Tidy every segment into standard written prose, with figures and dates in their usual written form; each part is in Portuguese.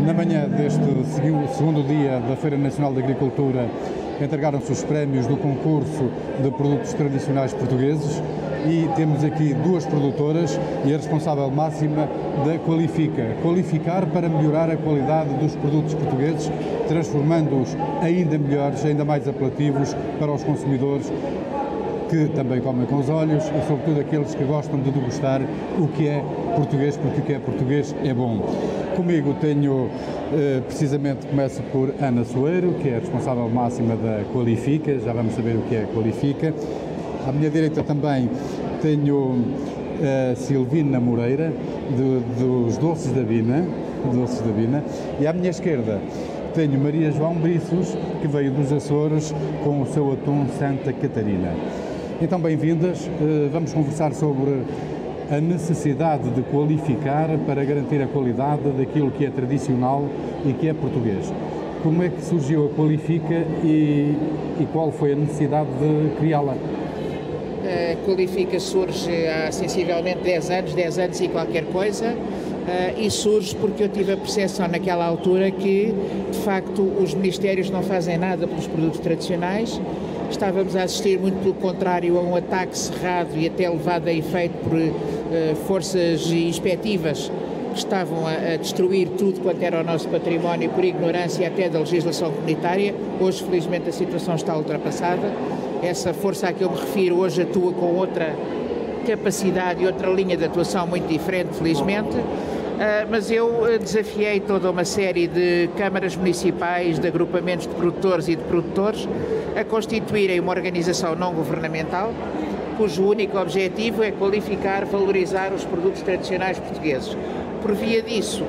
Na manhã deste segundo dia da Feira Nacional de Agricultura, entregaram-se os prémios do concurso de produtos tradicionais portugueses e temos aqui duas produtoras e a responsável máxima da Qualifica. Qualificar para melhorar a qualidade dos produtos portugueses, transformando-os ainda melhores, ainda mais apelativos para os consumidores que também comem com os olhos e, sobretudo, aqueles que gostam de degustar o que é português, porque o que é português é bom. Comigo tenho, precisamente, começo por Ana Soeiro, que é a responsável máxima da Qualifica, já vamos saber o que é Qualifica. À minha direita também tenho a Silvina Moreira, dos Doces da Vina, e à minha esquerda tenho Maria João Briços, que veio dos Açores com o seu atum Santa Catarina. Então, bem-vindas. Vamos conversar sobre a necessidade de qualificar para garantir a qualidade daquilo que é tradicional e que é português. Como é que surgiu a Qualifica e qual foi a necessidade de criá-la? A Qualifica surge há sensivelmente 10 anos e qualquer coisa, e surge porque eu tive a percepção naquela altura que, de facto, os ministérios não fazem nada pelos produtos tradicionais. Estávamos a assistir, muito pelo contrário, a um ataque cerrado e até levado a efeito por forças inspectivas que estavam a destruir tudo quanto era o nosso património por ignorância até da legislação comunitária. Hoje, felizmente, a situação está ultrapassada. Essa força a que eu me refiro hoje atua com outra capacidade e outra linha de atuação muito diferente, felizmente. Mas eu desafiei toda uma série de câmaras municipais, de agrupamentos de produtores e de produtores a constituírem uma organização não governamental cujo único objetivo é qualificar, valorizar os produtos tradicionais portugueses. Por via disso,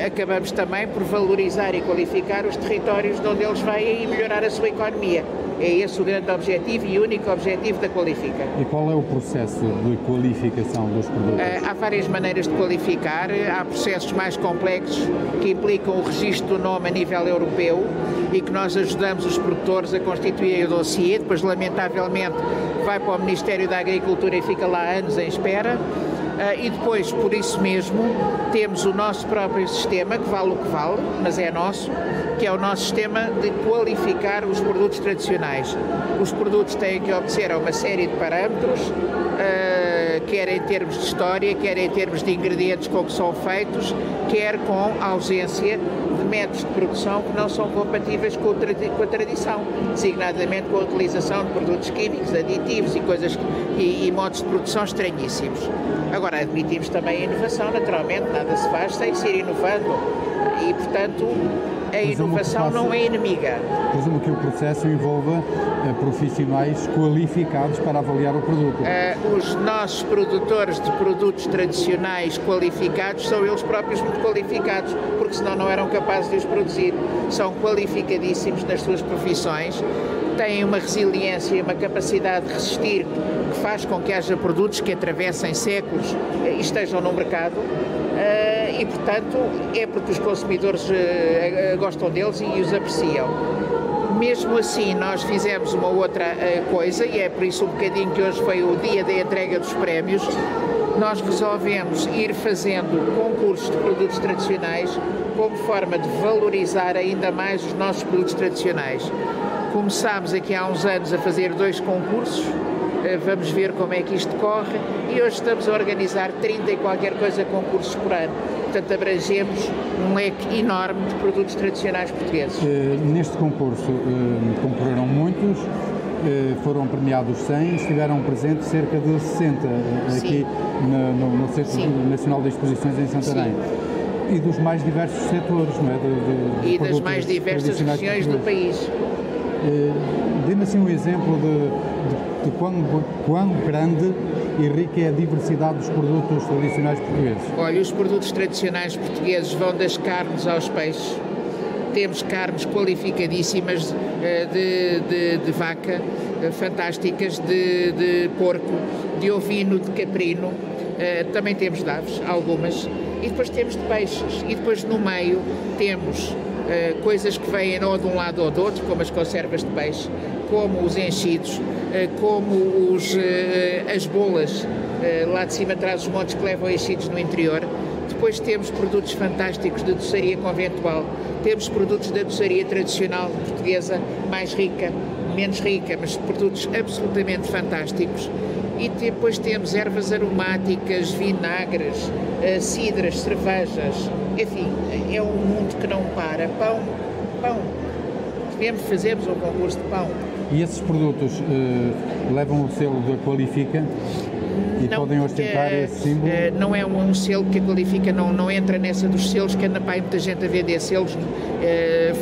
acabamos também por valorizar e qualificar os territórios de onde eles vêm e melhorar a sua economia. É esse o grande objetivo e único objetivo da Qualifica. E qual é o processo de qualificação dos produtos? Há várias maneiras de qualificar. Há processos mais complexos que implicam o registro do nome a nível europeu e que nós ajudamos os produtores a constituírem o dossiê. Depois, lamentavelmente, vai para o Ministério da Agricultura e fica lá anos em espera. E depois, por isso mesmo, temos o nosso próprio sistema, que vale o que vale, mas é nosso, que é o nosso sistema de qualificar os produtos tradicionais. Os produtos têm que obedecer a uma série de parâmetros, quer em termos de história, quer em termos de ingredientes com que são feitos, quer com a ausência de métodos de produção que não são compatíveis com a tradição, designadamente com a utilização de produtos químicos, aditivos e coisas e modos de produção estranhíssimos. Agora, admitimos também a inovação, naturalmente, nada se faz sem ser inovando e, portanto, a inovação não é inimiga. Presumo que o processo envolva profissionais qualificados para avaliar o produto. Os nossos produtores de produtos tradicionais qualificados são eles próprios muito qualificados, porque senão não eram capazes de os produzir. São qualificadíssimos nas suas profissões, têm uma resiliência e uma capacidade de resistir que faz com que haja produtos que atravessem séculos e estejam no mercado. E, portanto, é porque os consumidores gostam deles e os apreciam. Mesmo assim, nós fizemos uma outra coisa, e é por isso um bocadinho que hoje foi o dia da entrega dos prémios. Nós resolvemos ir fazendo concursos de produtos tradicionais como forma de valorizar ainda mais os nossos produtos tradicionais. Começámos aqui há uns anos a fazer 2 concursos, vamos ver como é que isto corre, e hoje estamos a organizar 30 e qualquer coisa concursos por ano. Portanto, abrangemos um leque enorme de produtos tradicionais portugueses. Neste concurso concorreram muitos, foram premiados 100, estiveram presentes cerca de 60 aqui no Centro Nacional de Exposições em Santarém. Sim. E dos mais diversos setores, não é? E das mais diversas regiões do país. Dê-me assim um exemplo de quão grande e rica é a diversidade dos produtos tradicionais portugueses. Olha, os produtos tradicionais portugueses vão das carnes aos peixes. Temos carnes qualificadíssimas de vaca, fantásticas, de porco, de ovino, de caprino. Também temos de aves, algumas. E depois temos de peixes. E depois no meio temos coisas que vêm ou de um lado ou do outro, como as conservas de peixe, como os enchidos, como as bolas lá de cima atrás dos montes que levam enchidos no interior. depois temos produtos fantásticos de doçaria conventual, temos produtos da doçaria tradicional portuguesa, mais rica, menos rica, mas produtos absolutamente fantásticos. E depois temos ervas aromáticas, vinagres, cidras, cervejas, enfim, é um mundo que não para. Pão. Fazemos um concurso de pão. E esses produtos levam o selo da Qualifica e não, podem ostentar esse símbolo? Não é um selo que a Qualifica não entra nessa dos selos, que anda para aí muita gente a vender selos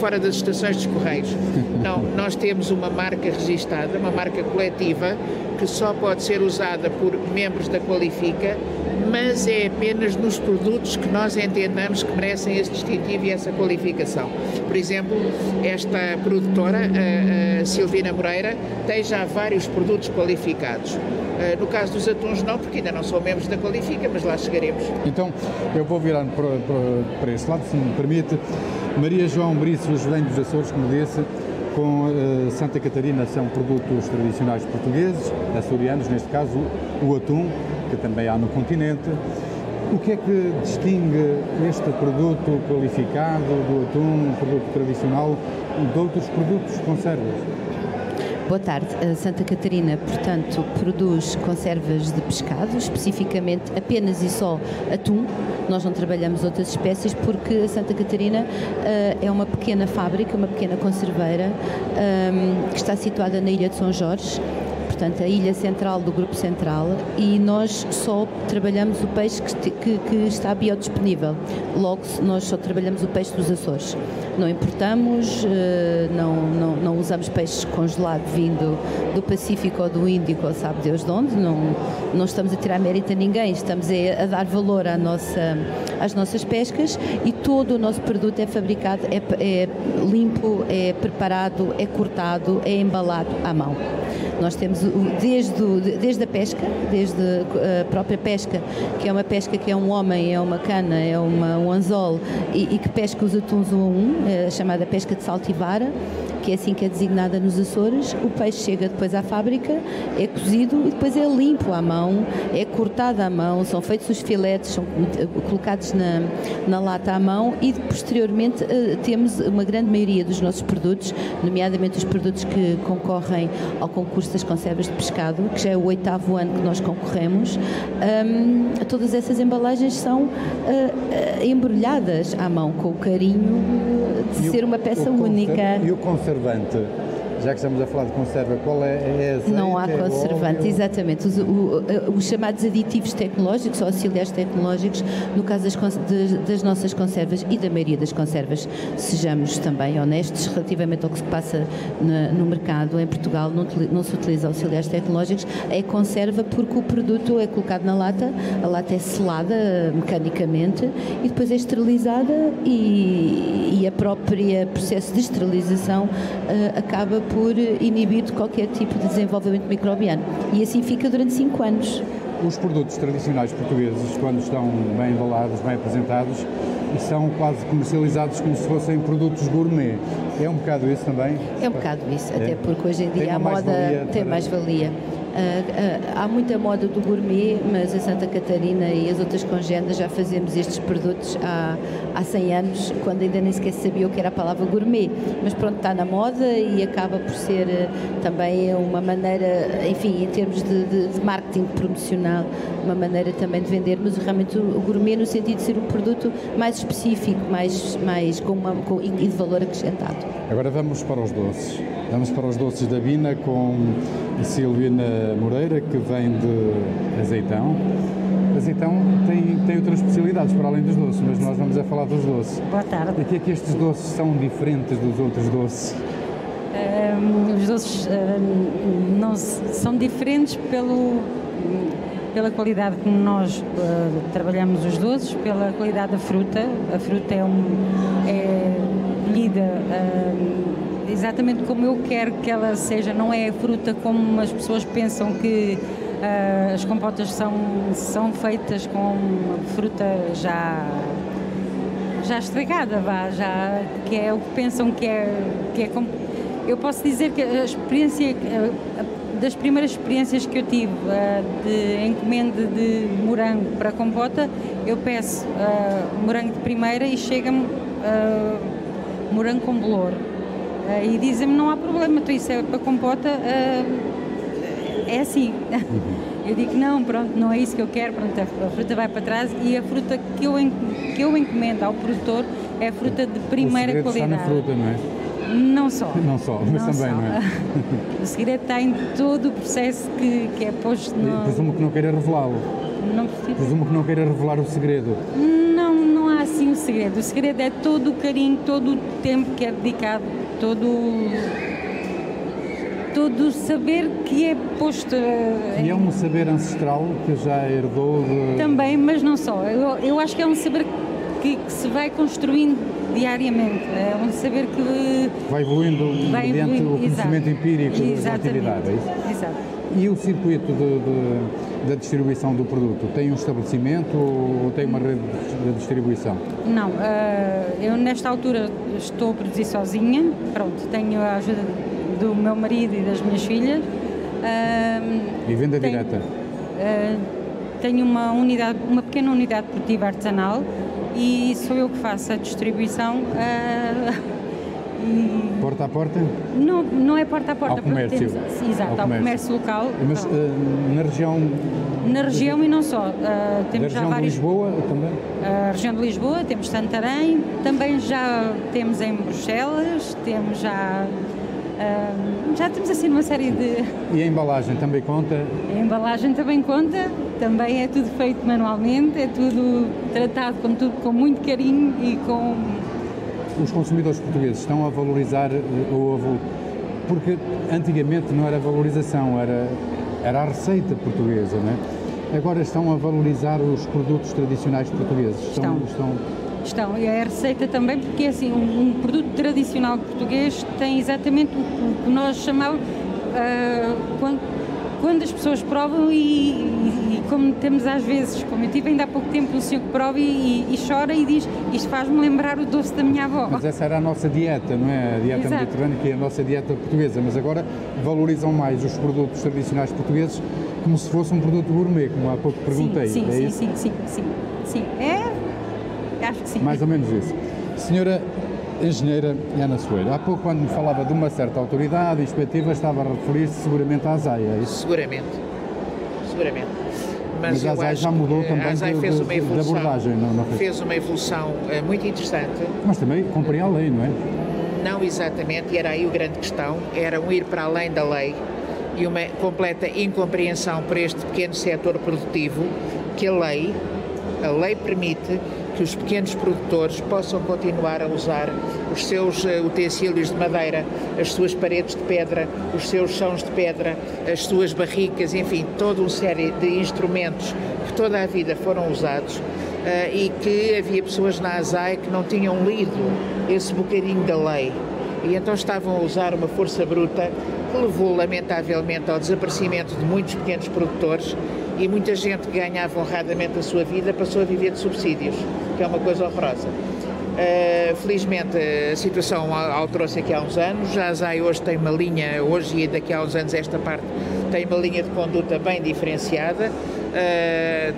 fora das estações dos Correios. Não, nós temos uma marca registada, uma marca coletiva, que só pode ser usada por membros da Qualifica, mas é apenas nos produtos que nós entendamos que merecem esse distintivo e essa qualificação. Por exemplo, esta produtora, a Silvina Moreira, tem já vários produtos qualificados. No caso dos atuns não, porque ainda não são membros da Qualifica, mas lá chegaremos. Então, eu vou virar para este lado, se me permite. Maria João Brícios vem dos Açores, como disse, com Santa Catarina são produtos tradicionais portugueses, açorianos, neste caso o atum, que também há no continente. O que é que distingue este produto qualificado do atum, um produto tradicional, de outros produtos de conservas? Boa tarde. A Santa Catarina, portanto, produz conservas de pescado, especificamente apenas e só atum. Nós não trabalhamos outras espécies porque a Santa Catarina é uma pequena fábrica, uma pequena conserveira que está situada na ilha de São Jorge, portanto a ilha central do Grupo Central, e nós só trabalhamos o peixe que está biodisponível. Logo, nós só trabalhamos o peixe dos Açores. Não importamos, não usamos peixe congelado vindo do Pacífico ou do Índico, ou sabe Deus de onde. Não estamos a tirar mérito a ninguém, estamos a dar valor às nossas pescas, e todo o nosso produto é fabricado, é limpo, é preparado, é cortado, é embalado à mão. Nós temos desde a pesca, desde a própria pesca, que é uma pesca que é um homem, é uma cana, é um anzol e que pesca os atuns um a um, a chamada pesca de saltivara, que é assim que é designada nos Açores. O peixe chega depois à fábrica, é cozido e depois é limpo à mão, é cortado à mão, são feitos os filetes, são colocados na lata à mão, e posteriormente temos uma grande maioria dos nossos produtos, nomeadamente os produtos que concorrem ao concurso das conservas de pescado, que já é o 8º ano que nós concorremos. Todas essas embalagens são embrulhadas à mão, com o carinho de ser uma peça única. E o conservante? Já que estamos a falar de conserva, qual é azeite? Não há conservante, exatamente. Os chamados aditivos tecnológicos ou auxiliares tecnológicos, no caso das nossas conservas e da maioria das conservas, sejamos também honestos relativamente ao que se passa no mercado. Em Portugal não se utiliza auxiliares tecnológicos, é conserva porque o produto é colocado na lata, a lata é selada mecanicamente e depois é esterilizada, e a própria processo de esterilização acaba por inibir qualquer tipo de desenvolvimento microbiano, e assim fica durante 5 anos. Os produtos tradicionais portugueses, quando estão bem embalados, bem apresentados, são quase comercializados como se fossem produtos gourmet. É um bocado isso também? É um bocado isso, até porque hoje em dia a moda tem mais-valia. Há muita moda do gourmet, mas a Santa Catarina e as outras congêneres já fazemos estes produtos há 100 anos, quando ainda nem sequer sabia o que era a palavra gourmet. Mas pronto, está na moda e acaba por ser também uma maneira, enfim, em termos de marketing promocional, uma maneira também de vender, mas realmente o gourmet no sentido de ser um produto mais específico, mais e de valor acrescentado. Agora vamos para os doces. Vamos para os doces da Bina com a Silvina Moreira, que vem de Azeitão. Azeitão tem outras especialidades para além dos doces, mas nós vamos a falar dos doces. Boa tarde. E que é que estes doces são diferentes dos outros doces? Os doces não são diferentes pela qualidade como nós trabalhamos os doces, pela qualidade da fruta. A fruta é colhida exatamente como eu quero que ela seja, não é a fruta como as pessoas pensam que as compotas são feitas com fruta já estragada, que é o que pensam que é. Eu posso dizer que a experiência das primeiras experiências que eu tive de encomenda de morango para compota, eu peço morango de primeira e chega-me morango com bolor. E dizem-me, não há problema, então isso é para compota, é assim. Eu digo, não, pronto, não é isso que eu quero, pronto, a fruta vai para trás e a fruta que eu encomendo ao produtor é a fruta de primeira qualidade. Está na fruta, não é? Não só. Não só, mas também, não é? O segredo está em todo o processo que é posto no... Presumo que não queira revelá-lo. Não preciso. Presumo que não queira revelar o segredo. Não há assim o segredo. O segredo é todo o carinho, todo o tempo que é dedicado, todo o saber que é posto... E é um saber ancestral que já herdou de... Também, mas não só. Eu acho que é um saber que se vai construindo diariamente. É um saber que... Vai evoluindo mediante o conhecimento empírico da atividade, é isso? Exato. E o circuito da distribuição do produto? Tem um estabelecimento ou tem uma rede de distribuição? Não, eu nesta altura estou a produzir sozinha, pronto, tenho a ajuda do meu marido e das minhas filhas. E venda direta? Tenho uma pequena unidade produtiva artesanal e sou eu que faço a distribuição. Porta a porta? Não é porta a porta. Ao comércio? Exato, ao comércio local. Mas na região? Na região e não só. Temos da região de Lisboa também? A região de Lisboa, temos Santarém, também já temos em Bruxelas, temos já temos assim uma série de... E a embalagem também conta? A embalagem também conta, também é tudo feito manualmente, é tudo tratado com muito carinho e com... Os consumidores portugueses estão a valorizar porque antigamente não era valorização, era a receita portuguesa, não é? Agora estão a valorizar os produtos tradicionais portugueses. Estão, e a receita também, porque assim, um produto tradicional português tem exatamente o que nós chamamos, quando as pessoas provam e como temos às vezes, como eu tive ainda há pouco tempo um senhor que prova e chora e diz, isto faz-me lembrar o doce da minha avó. Mas essa era a nossa dieta, não é? A dieta mediterrânea, que é a nossa dieta portuguesa, mas agora valorizam mais os produtos tradicionais portugueses como se fosse um produto gourmet, como há pouco perguntei. Sim. Acho que sim. Mais ou menos isso. Senhora Engenheira Ana Soeiro, há pouco quando me falava de uma certa autoridade e expectativa, estava a referir-se seguramente à ASAI, é isso? Seguramente. Mas a ASAI já mudou também de abordagem, não fez? Fez uma evolução muito interessante. Mas também cumpria a lei, não é? Não exatamente, e era aí a grande questão, era um ir para além da lei e uma completa incompreensão por este pequeno setor produtivo que a lei permite que os pequenos produtores possam continuar a usar os seus utensílios de madeira, as suas paredes de pedra, os seus chãos de pedra, as suas barricas, enfim, toda uma série de instrumentos que toda a vida foram usados e que havia pessoas na ASAI que não tinham lido esse bocadinho da lei e então estavam a usar uma força bruta que levou lamentavelmente ao desaparecimento de muitos pequenos produtores e muita gente que ganhava honradamente a sua vida passou a viver de subsídios, que é uma coisa horrorosa. Felizmente a situação alterou-se aqui há uns anos, a ASAI hoje tem uma linha, hoje e daqui a uns anos esta parte, tem uma linha de conduta bem diferenciada,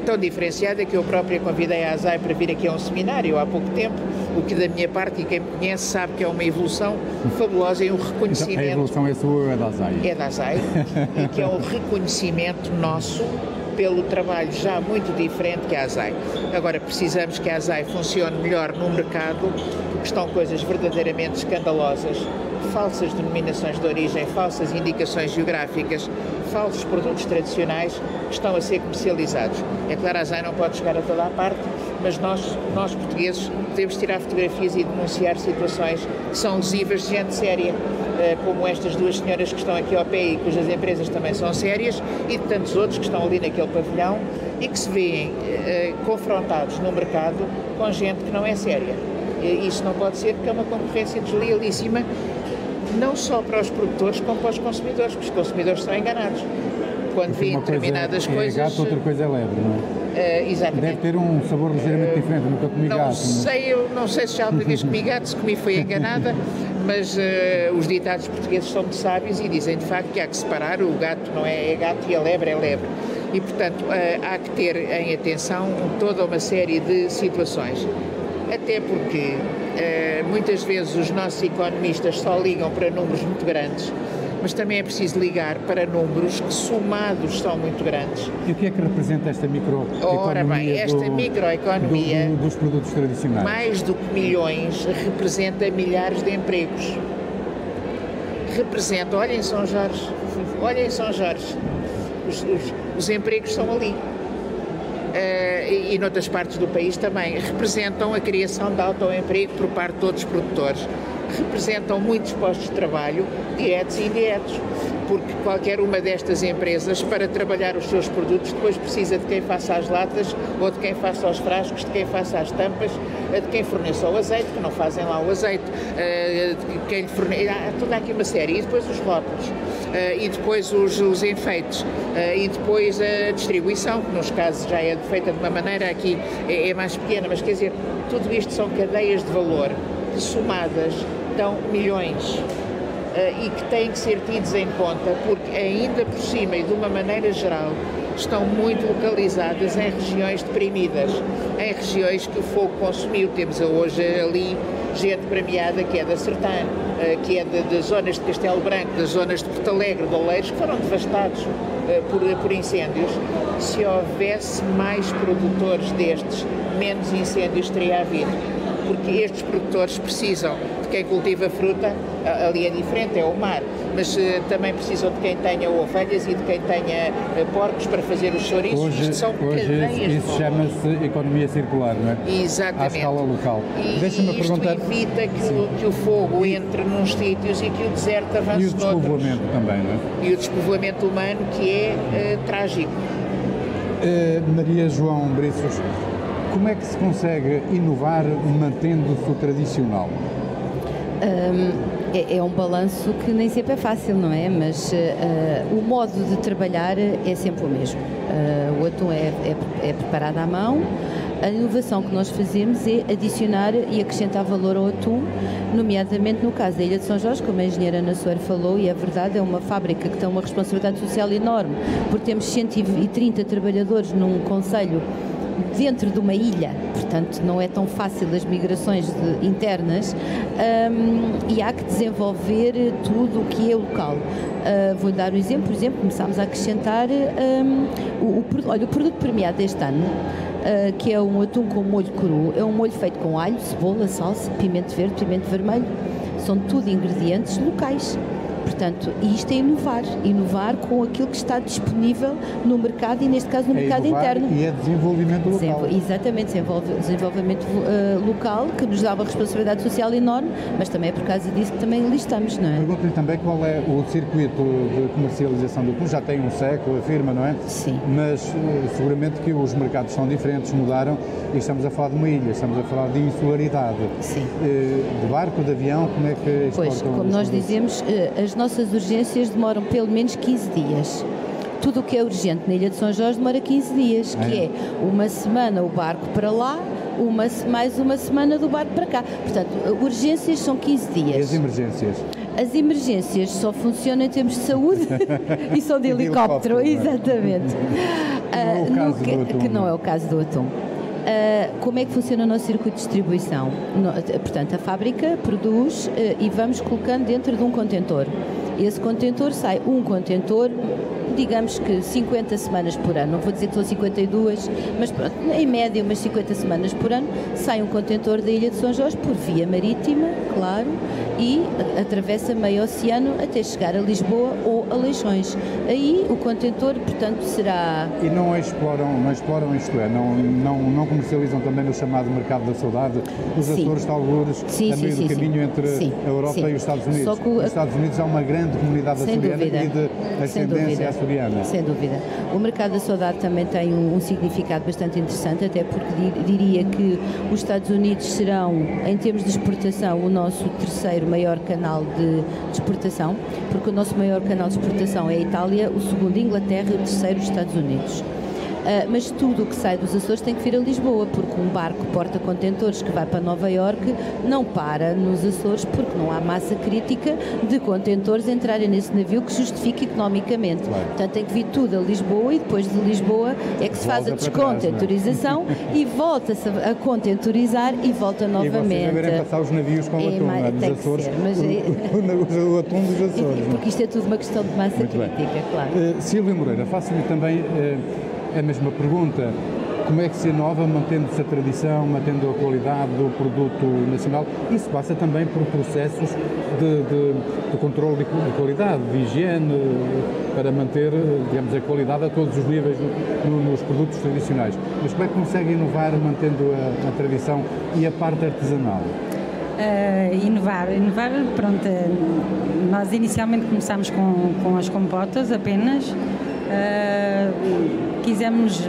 tão diferenciada que eu própria convidei a ASAI para vir aqui a um seminário há pouco tempo, o que da minha parte, e quem me conhece sabe que é uma evolução fabulosa e um reconhecimento... Então, a evolução é sua ou é da ASAI? É da ASAI, e que é um reconhecimento nosso pelo trabalho já muito diferente que a ASAI. Agora precisamos que a ASAI funcione melhor no mercado, porque estão coisas verdadeiramente escandalosas, falsas denominações de origem, falsas indicações geográficas, falsos produtos tradicionais que estão a ser comercializados. É claro, a ASAI não pode chegar a toda a parte, mas nós portugueses devemos tirar fotografias e denunciar situações que são lesivas de gente séria, como estas duas senhoras que estão aqui ao pé e cujas empresas também são sérias, e de tantos outros que estão ali naquele pavilhão e que se veem confrontados no mercado com gente que não é séria. Isso não pode ser, porque é uma concorrência deslealíssima, não só para os produtores como para os consumidores, porque os consumidores são enganados. Quando veem determinadas coisas... Uma coisa é gato, outra coisa é lebre, não é? Exatamente. Deve ter um sabor ligeiramente diferente, nunca comi gato. Não sei se já alguma vez comi gato, se comi foi enganada, mas os ditados portugueses são muito sábios e dizem de facto que há que separar, o gato não é gato e a lebre é lebre. E, portanto, há que ter em atenção toda uma série de situações. Até porque muitas vezes os nossos economistas só ligam para números muito grandes, mas também é preciso ligar para números que somados são muito grandes. E o que é que representa esta microeconomia? Ora bem, esta microeconomia, dos produtos tradicionais? Mais do que milhões, representa milhares de empregos. Representa, olhem São Jorge, os empregos são ali. E noutras partes do país também, representam a criação de autoemprego por parte de outros produtores, representam muitos postos de trabalho, diretos e indiretos, porque qualquer uma destas empresas, para trabalhar os seus produtos, depois precisa de quem faça as latas, ou de quem faça os frascos, de quem faça as tampas, de quem forneça o azeite, que não fazem lá o azeite, de quem lhe fornece, há toda aqui uma série, e depois os rótulos, e depois os enfeites, e depois a distribuição, que nos casos já é feita de uma maneira, aqui é mais pequena, mas quer dizer, tudo isto são cadeias de valor que somadas dão milhões. E que têm que ser tidos em conta, porque ainda por cima e de uma maneira geral estão muito localizadas em regiões deprimidas, em regiões que o fogo consumiu. Temos hoje ali gente premiada que é da Sertã, que é de zonas de Castelo Branco, das zonas de Porto Alegre, de Oleiros, que foram devastados por incêndios. Se houvesse mais produtores destes, menos incêndios teria havido, porque estes produtores precisam de quem cultiva fruta, ali é diferente, é o mar, mas também precisam de quem tenha ovelhas e de quem tenha porcos para fazer os chouriços. Isto são cadeias. Isso chama-se economia circular, não é? Exatamente. À escala local. E isto evita que o fogo entre nos sítios e que o deserto avance noutros. E o despovoamento também, não é? E o despovoamento humano, que é trágico. Maria João Briços, como é que se consegue inovar mantendo-se o tradicional? É um balanço que nem sempre é fácil, não é? Mas o modo de trabalhar é sempre o mesmo. O atum é preparado à mão. A inovação que nós fazemos é adicionar e acrescentar valor ao atum, nomeadamente no caso da Ilha de São Jorge, como a engenheira Ana Soeiro falou, e é verdade, é uma fábrica que tem uma responsabilidade social enorme, porque temos 130 trabalhadores num concelho dentro de uma ilha, portanto não é tão fácil as migrações internas, e há que desenvolver tudo o que é local. Vou dar um exemplo, por exemplo, começámos a acrescentar o produto premiado deste ano, que é um atum com molho cru, é um molho feito com alho, cebola, salsa, pimento verde, pimento vermelho, são tudo ingredientes locais. Portanto, isto é inovar com aquilo que está disponível no mercado e, neste caso, no mercado interno. E é desenvolvimento local. Exatamente, desenvolvimento local, que nos dá uma responsabilidade social enorme, mas também é por causa disso que também listamos, não é? Pergunto-lhe também qual é o circuito de comercialização do atum. Já tem um século, afirma, não é? Sim. Mas seguramente que os mercados são diferentes, mudaram, e estamos a falar de uma ilha, estamos a falar de insularidade. Sim. De barco, de avião, como é que exportam? Pois, como nós dizemos, as nossas urgências demoram pelo menos 15 dias. Tudo o que é urgente na Ilha de São Jorge demora 15 dias, que é uma semana o barco para lá, mais uma semana do barco para cá. Portanto, urgências são 15 dias. E as emergências? As emergências só funcionam em termos de saúde e são de helicóptero, exatamente. Que não é o caso do atum. Como é que funciona o nosso circuito de distribuição? Portanto, a fábrica produz e vamos colocando dentro de um contentor. Esse contentor sai um contentor, digamos que 50 semanas por ano, não vou dizer que são 52, mas pronto, em média umas 50 semanas por ano, sai um contentor da Ilha de São Jorge por via marítima, claro, e atravessa meio oceano até chegar a Lisboa ou a Leixões. Aí o contentor, portanto, será... E não exploram isto é, não comercializam também no chamado mercado da saudade, os Açores, algures, a meio do caminho entre a Europa e os Estados Unidos. Só que nos Estados Unidos há uma grande comunidade açoriana e de ascendência açoriana. Sem dúvida. O mercado da saudade também tem um significado bastante interessante, até porque diria que os Estados Unidos serão, em termos de exportação, o nosso terceiro maior canal de exportação, porque o nosso maior canal de exportação é a Itália, o segundo a Inglaterra e o terceiro os Estados Unidos. mas tudo o que sai dos Açores tem que vir a Lisboa, porque um barco porta-contentores que vai para Nova Iorque não para nos Açores porque não há massa crítica de contentores entrarem nesse navio que justifique economicamente. Claro. Portanto, tem que vir tudo a Lisboa e depois de Lisboa é que se faz a descontentorização e volta-se a contentorizar e volta novamente. E vocês devem passar os navios com o atum dos Açores, o atum dos Açores. Porque isto é tudo uma questão de massa crítica, claro. Silvia Moreira, faço-lhe também a mesma pergunta. Como é que se inova mantendo-se a tradição, mantendo a qualidade do produto nacional? Isso passa também por processos de controle de qualidade, de higiene, para manter, digamos, a qualidade a todos os níveis nos produtos tradicionais. Mas como é que consegue inovar mantendo a tradição e a parte artesanal? Inovar, pronto, nós inicialmente começámos com as compotas apenas. Quisemos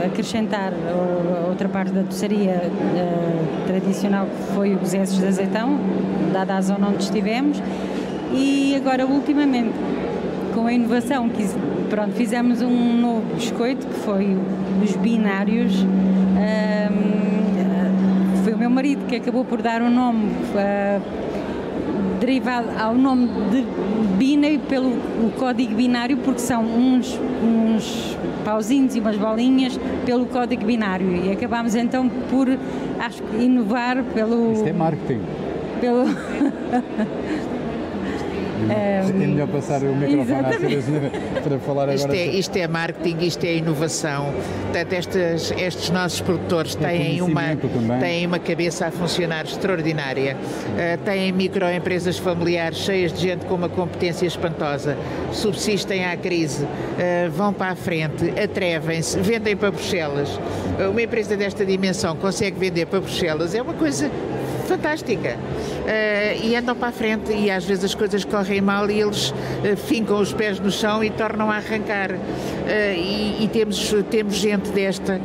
acrescentar outra parte da doçaria tradicional, que foi os esses de azeitão, dada a zona onde estivemos, e agora ultimamente com a inovação fizemos um novo biscoito que foi os binários. Foi o meu marido que acabou por dar um nome derivado ao nome de Bina e pelo código binário, porque são uns pauzinhos e umas bolinhas pelo código binário, e acabámos então por, acho que, inovar pelo... Isto é marketing. É melhor passar o microfone à Serafina para falar agora. Isto é marketing, isto é inovação. Portanto, estes nossos produtores têm uma cabeça a funcionar extraordinária. Têm microempresas familiares cheias de gente com uma competência espantosa, subsistem à crise, vão para a frente, atrevem-se, vendem para Bruxelas. Uma empresa desta dimensão consegue vender para Bruxelas, é uma coisa fantástica. E andam para a frente, e às vezes as coisas correm mal e eles fincam os pés no chão e tornam a arrancar. E temos gente desta,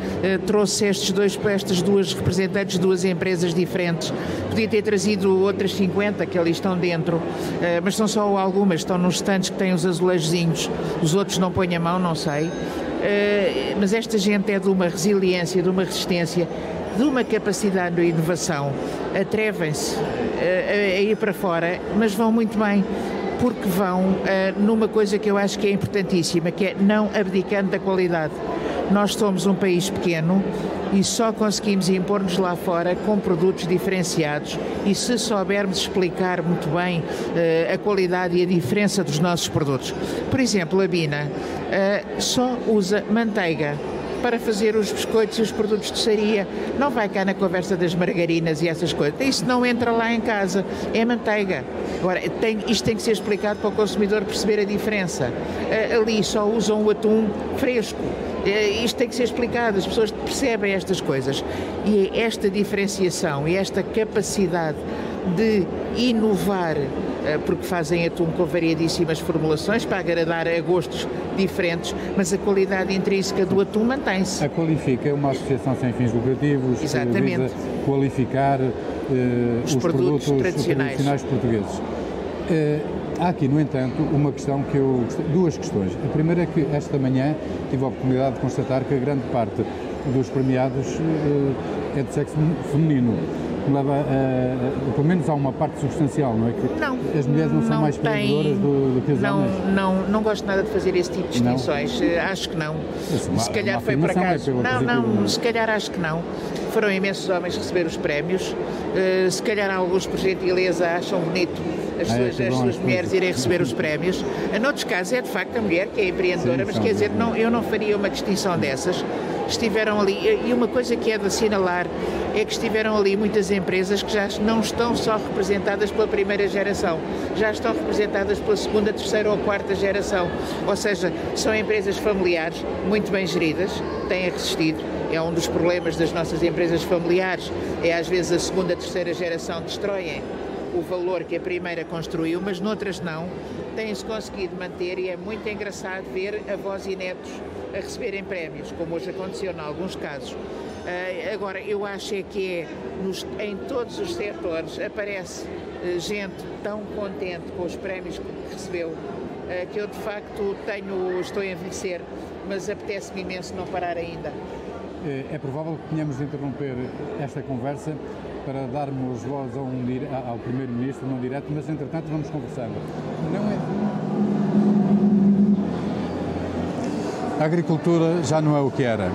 trouxe estas duas representantes de duas empresas diferentes. Podia ter trazido outras 50 que ali estão dentro, mas são só algumas, estão nos stands que têm os azulejozinhos, os outros não põem a mão, não sei. Mas esta gente é de uma resiliência, de uma resistência, de uma capacidade de inovação. Atrevem-se a ir para fora, mas vão muito bem, porque vão numa coisa que eu acho que é importantíssima, que é não abdicando da qualidade. Nós somos um país pequeno e só conseguimos impor-nos lá fora com produtos diferenciados, e se soubermos explicar muito bem a qualidade e a diferença dos nossos produtos. Por exemplo, a Bina só usa manteiga para fazer os biscoitos e os produtos de doçaria. Não vai cá na conversa das margarinas e essas coisas. Isso não entra lá em casa. É manteiga. Agora, isto tem que ser explicado para o consumidor perceber a diferença. Ali só usam o atum fresco. Isto tem que ser explicado. As pessoas percebem estas coisas. E é esta diferenciação e esta capacidade de inovar, porque fazem atum com variedíssimas formulações para agradar a gostos diferentes, mas a qualidade intrínseca do atum mantém-se. A Qualifica é uma associação sem fins lucrativos. Exatamente. Que visa qualificar os produtos tradicionais portugueses. Há aqui, no entanto, duas questões. A primeira é que esta manhã tive a oportunidade de constatar que a grande parte dos premiados é do sexo feminino. Leva pelo menos há uma parte substancial, não é? Que não, as mulheres não são mais empreendedoras do que os homens? Não gosto nada de fazer esse tipo de distinções. Acho que não. Se calhar foi por acaso. Se calhar acho que não. Foram imensos homens receber os prémios. Se calhar alguns, por gentileza, acham bonito as suas mulheres irem receber os prémios. Noutros casos é de facto a mulher que é empreendedora, mas quer dizer, eu não faria uma distinção dessas. Estiveram ali, e uma coisa que é de assinalar é que estiveram ali muitas empresas que já não estão só representadas pela primeira geração, já estão representadas pela segunda, terceira ou quarta geração, ou seja, são empresas familiares muito bem geridas, têm resistido. É um dos problemas das nossas empresas familiares, é às vezes a segunda, terceira geração destroem o valor que a primeira construiu, mas noutras não, têm-se conseguido manter, e é muito engraçado ver avós e netos a receberem prémios, como hoje aconteceu em alguns casos. Agora, eu acho que em todos os setores aparece gente tão contente com os prémios que recebeu, que eu de facto estou a envelhecer mas apetece-me imenso não parar ainda. É provável que tenhamos de interromper esta conversa para darmos voz ao Primeiro-Ministro num direto, mas entretanto vamos conversando. A agricultura já não é o que era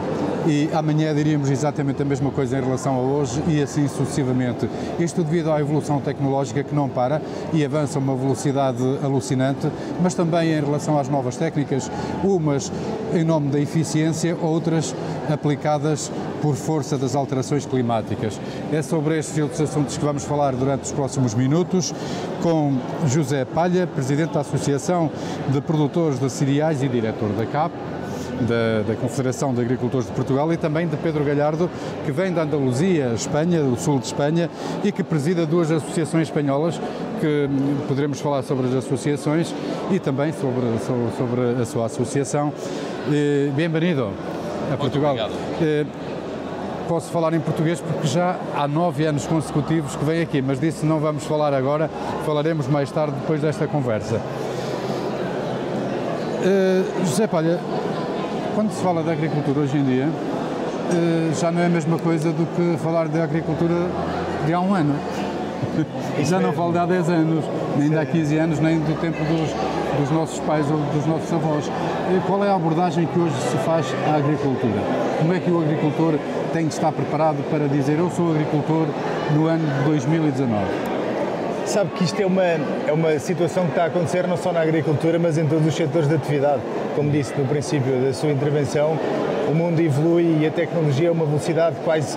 e amanhã diríamos exatamente a mesma coisa em relação a hoje e assim sucessivamente. Isto devido à evolução tecnológica que não para e avança a uma velocidade alucinante, mas também em relação às novas técnicas, umas em nome da eficiência, outras aplicadas por força das alterações climáticas. É sobre estes e outros assuntos que vamos falar durante os próximos minutos com José Palha, Presidente da Associação de Produtores de Cereais e Diretor da CAP, da Confederação de Agricultores de Portugal, e também de Pedro Galhardo, que vem da Andaluzia, Espanha, do sul de Espanha, e que presida duas associações espanholas, que poderemos falar sobre as associações e também sobre a sua associação. Bem-vindo a Portugal. Posso falar em português porque já há 9 anos consecutivos que vem aqui, mas disso não vamos falar agora, falaremos mais tarde depois desta conversa. José Palha, quando se fala de agricultura hoje em dia, já não é a mesma coisa do que falar de agricultura de há um ano. Já não falo de há 10 anos, nem de há 15 anos, nem do tempo dos nossos pais ou dos nossos avós. Qual é a abordagem que hoje se faz à agricultura? Como é que o agricultor tem de estar preparado para dizer eu sou agricultor no ano de 2019? Sabe que isto é uma situação que está a acontecer não só na agricultura, mas em todos os setores de atividade. Como disse no princípio da sua intervenção, o mundo evolui e a tecnologia é uma velocidade quase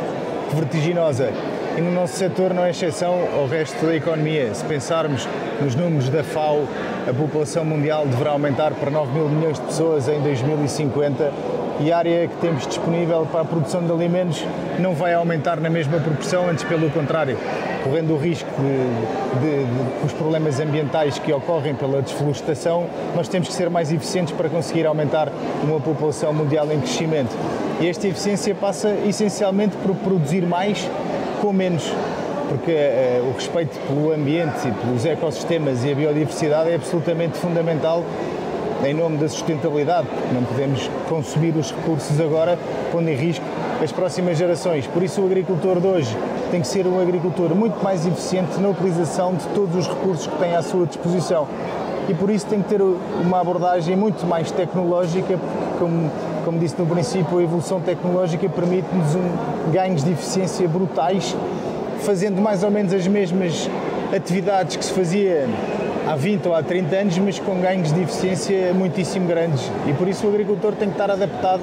vertiginosa. E no nosso setor não é exceção ao resto da economia. Se pensarmos nos números da FAO, a população mundial deverá aumentar para 9 mil milhões de pessoas em 2050 e a área que temos disponível para a produção de alimentos não vai aumentar na mesma proporção, antes pelo contrário, correndo o risco de os problemas ambientais que ocorrem pela desflorestação, nós temos que ser mais eficientes para conseguir aumentar uma população mundial em crescimento. E esta eficiência passa essencialmente por produzir mais com menos, porque o respeito pelo ambiente e pelos ecossistemas e a biodiversidade é absolutamente fundamental em nome da sustentabilidade, porque não podemos consumir os recursos agora, pondo em risco as próximas gerações. Por isso o agricultor de hoje tem que ser um agricultor muito mais eficiente na utilização de todos os recursos que tem à sua disposição. E por isso tem que ter uma abordagem muito mais tecnológica, como disse no princípio, a evolução tecnológica permite-nos ganhos de eficiência brutais, fazendo mais ou menos as mesmas atividades que se fazia há 20 ou há 30 anos, mas com ganhos de eficiência muitíssimo grandes. E por isso o agricultor tem que estar adaptado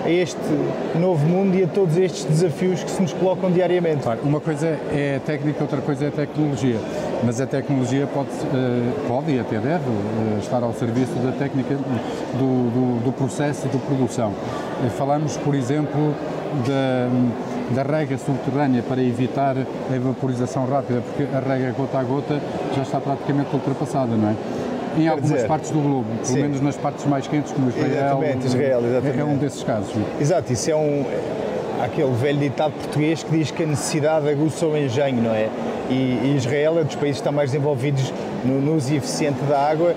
a este novo mundo e a todos estes desafios que se nos colocam diariamente. Claro, uma coisa é a técnica, outra coisa é a tecnologia, mas a tecnologia pode e até deve estar ao serviço da técnica do processo de produção. Falamos, por exemplo, da rega subterrânea para evitar a evaporização rápida, porque a rega gota a gota já está praticamente ultrapassada, não é? Em algumas partes do globo, pelo menos nas partes mais quentes, como Israel. Exatamente. É um desses casos. Exato, isso é aquele velho ditado português que diz que a necessidade aguça o engenho, não é? E Israel é dos países que estão mais desenvolvidos no uso eficiente da água,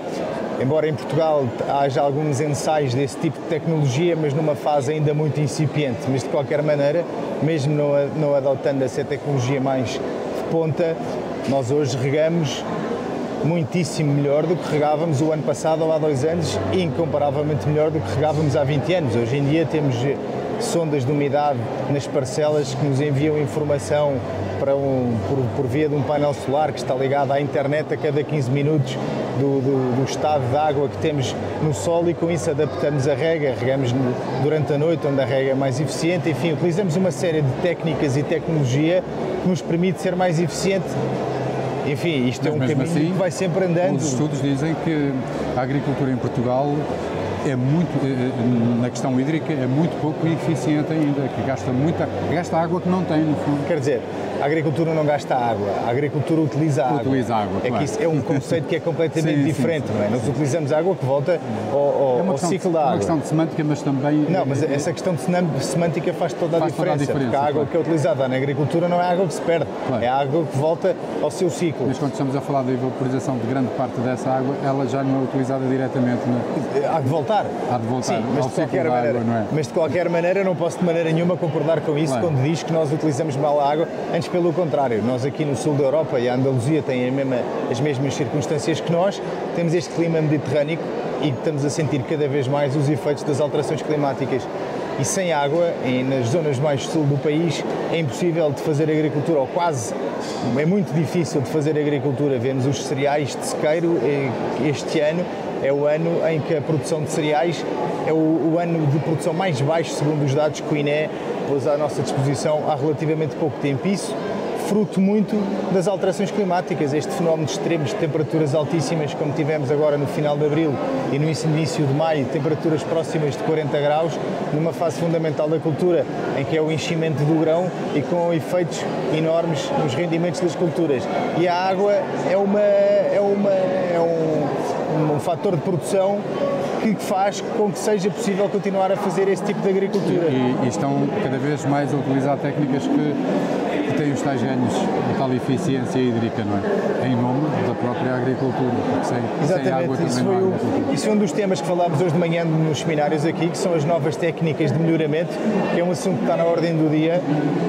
embora em Portugal haja alguns ensaios desse tipo de tecnologia, mas numa fase ainda muito incipiente. Mas de qualquer maneira, mesmo não adotando essa tecnologia mais de ponta, nós hoje regamos muitíssimo melhor do que regávamos o ano passado ou há 2 anos e incomparavelmente melhor do que regávamos há 20 anos. Hoje em dia temos sondas de umidade nas parcelas que nos enviam informação por via de um painel solar que está ligado à internet a cada 15 minutos do estado de água que temos no solo, e com isso adaptamos a rega, regamos durante a noite onde a rega é mais eficiente. Enfim, utilizamos uma série de técnicas e tecnologia que nos permite ser mais eficiente. Enfim, isto é um caminho assim, que vai sempre andando. Os estudos dizem que a agricultura em Portugal é muito, na questão hídrica, é muito pouco eficiente ainda, que gasta água que não tem, no fundo. Quer dizer, a agricultura não gasta água, a agricultura utiliza água. Utiliza água, É claro. que isso é um conceito que é completamente Sim, diferente, sim, não é? Nós utilizamos água que volta ao ciclo da É água. uma questão de semântica, mas também... Não, mas essa questão de semântica faz toda a diferença, porque a água claro. que é utilizada na agricultura não é água que se perde, Claro. é a água que volta ao seu ciclo. Mas quando estamos a falar da evaporização de grande parte dessa água, ela já não é utilizada diretamente, Há de voltar. há de voltar Sim, mas ao de ciclo qualquer da maneira, água, não é? mas de qualquer maneira não posso de maneira nenhuma concordar com isso Claro. quando diz que nós utilizamos mal a água, antes pelo contrário. Nós aqui no sul da Europa e a Andaluzia têm as mesmas circunstâncias que nós, temos este clima mediterrâneo e estamos a sentir cada vez mais os efeitos das alterações climáticas. E sem água, nas zonas mais sul do país, é impossível de fazer agricultura, ou quase, é muito difícil de fazer agricultura. Vemos os cereais de sequeiro, este ano é o ano em que a produção de cereais é o ano de produção mais baixo, segundo os dados que o INE pôs à nossa disposição há relativamente pouco tempo. Isso fruto muito das alterações climáticas, este fenómeno de extremos de temperaturas altíssimas, como tivemos agora no final de abril e no início de maio, temperaturas próximas de 40 graus, numa fase fundamental da cultura, em que é o enchimento do grão e com efeitos enormes nos rendimentos das culturas. E a água é um fator de produção que faz com que seja possível continuar a fazer esse tipo de agricultura. E estão cada vez mais a utilizar técnicas que têm os tais ganhos, a tal eficiência hídrica, não é? Em nome da própria agricultura, porque sem água também não há agricultura. Isso foi um dos temas que falámos hoje de manhã nos seminários aqui, que são as novas técnicas de melhoramento, que é um assunto que está na ordem do dia.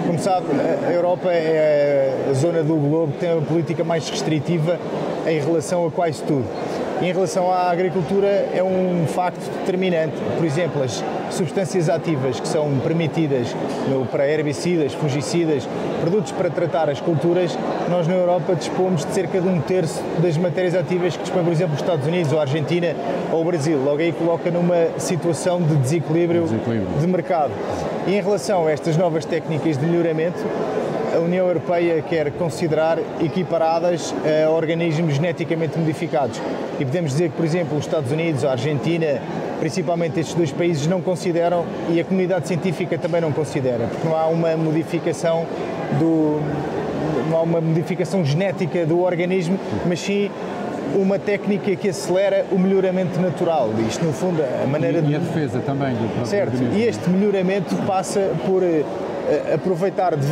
Como sabe, a Europa é a zona do globo que tem uma política mais restritiva em relação a quase tudo. Em relação à agricultura, é um facto determinante. Por exemplo, as substâncias ativas que são permitidas para herbicidas, fungicidas, produtos para tratar as culturas, nós na Europa dispomos de cerca de 1/3 das matérias ativas que dispõem, por exemplo, os Estados Unidos, ou a Argentina, ou o Brasil. Logo aí coloca numa situação de desequilíbrio de mercado. E em relação a estas novas técnicas de melhoramento, a União Europeia quer considerar equiparadas a organismos geneticamente modificados. E podemos dizer que, por exemplo, os Estados Unidos, a Argentina, principalmente estes dois países, não consideram, e a comunidade científica também não considera, porque não há uma modificação genética do organismo, mas sim uma técnica que acelera o melhoramento natural. Isto, no fundo, a maneira E a defesa também do próprio Certo, organismo. e este melhoramento passa por aproveitar de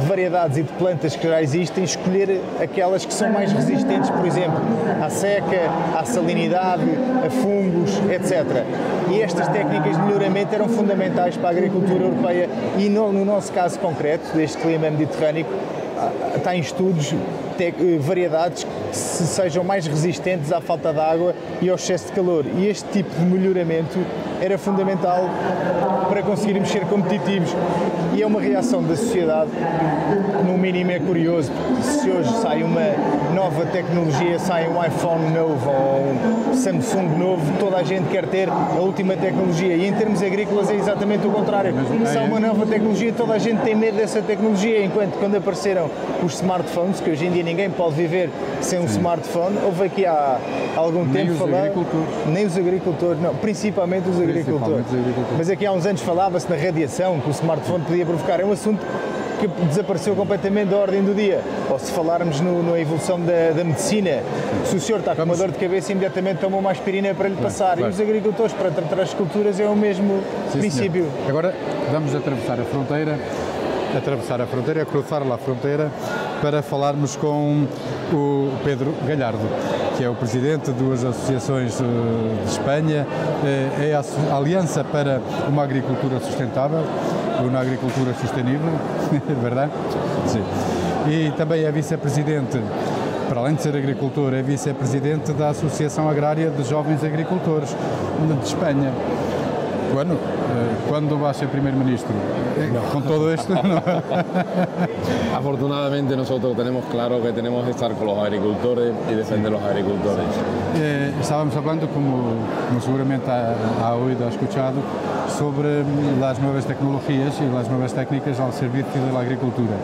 variedades e de plantas que já existem, escolher aquelas que são mais resistentes, por exemplo, à seca, à salinidade, a fungos, etc. E estas técnicas de melhoramento eram fundamentais para a agricultura europeia e no nosso caso concreto, deste clima mediterrâneo, está em estudos variedades que sejam mais resistentes à falta de água e ao excesso de calor. E este tipo de melhoramento era fundamental para conseguirmos ser competitivos. E é uma reação da sociedade que, no mínimo, é curioso. Se hoje sai uma nova tecnologia, sai um iPhone novo ou um Samsung novo, toda a gente quer ter a última tecnologia. E em termos agrícolas é exatamente o contrário. Se há uma nova tecnologia, toda a gente tem medo dessa tecnologia. Enquanto quando apareceram os smartphones, que hoje em dia ninguém pode viver sem um smartphone, houve aqui há algum tempo falar... Nem os agricultores, não, principalmente os agricultores. Mas aqui há uns anos falava-se na radiação que o smartphone podia provocar. É um assunto que desapareceu completamente da ordem do dia. Ou se falarmos na evolução da medicina, se o senhor está com uma dor de cabeça, imediatamente toma uma aspirina para lhe passar. Claro. E os agricultores, para tratar as culturas, é o mesmo princípio. Senhor. Agora vamos atravessar a fronteira, cruzar a fronteira, para falarmos com o Pedro Galhardo, que é o presidente de duas associações de Espanha, é a Aliança para uma Agricultura Sustentável, uma Agricultura Sustentável, verdade? Sim. E também é vice-presidente, para além de ser agricultor, é vice-presidente da Associação Agrária de Jovens Agricultores de Espanha. Bueno, ¿cuándo va a ser primer-ministro? Con todo esto, ¿no? Afortunadamente nosotros tenemos claro que tenemos que estar con los agricultores y defender los agricultores. Estábamos hablando, como seguramente ha oído, ha escuchado, sobre las nuevas tecnologías y las nuevas técnicas al servicio de la agricultura.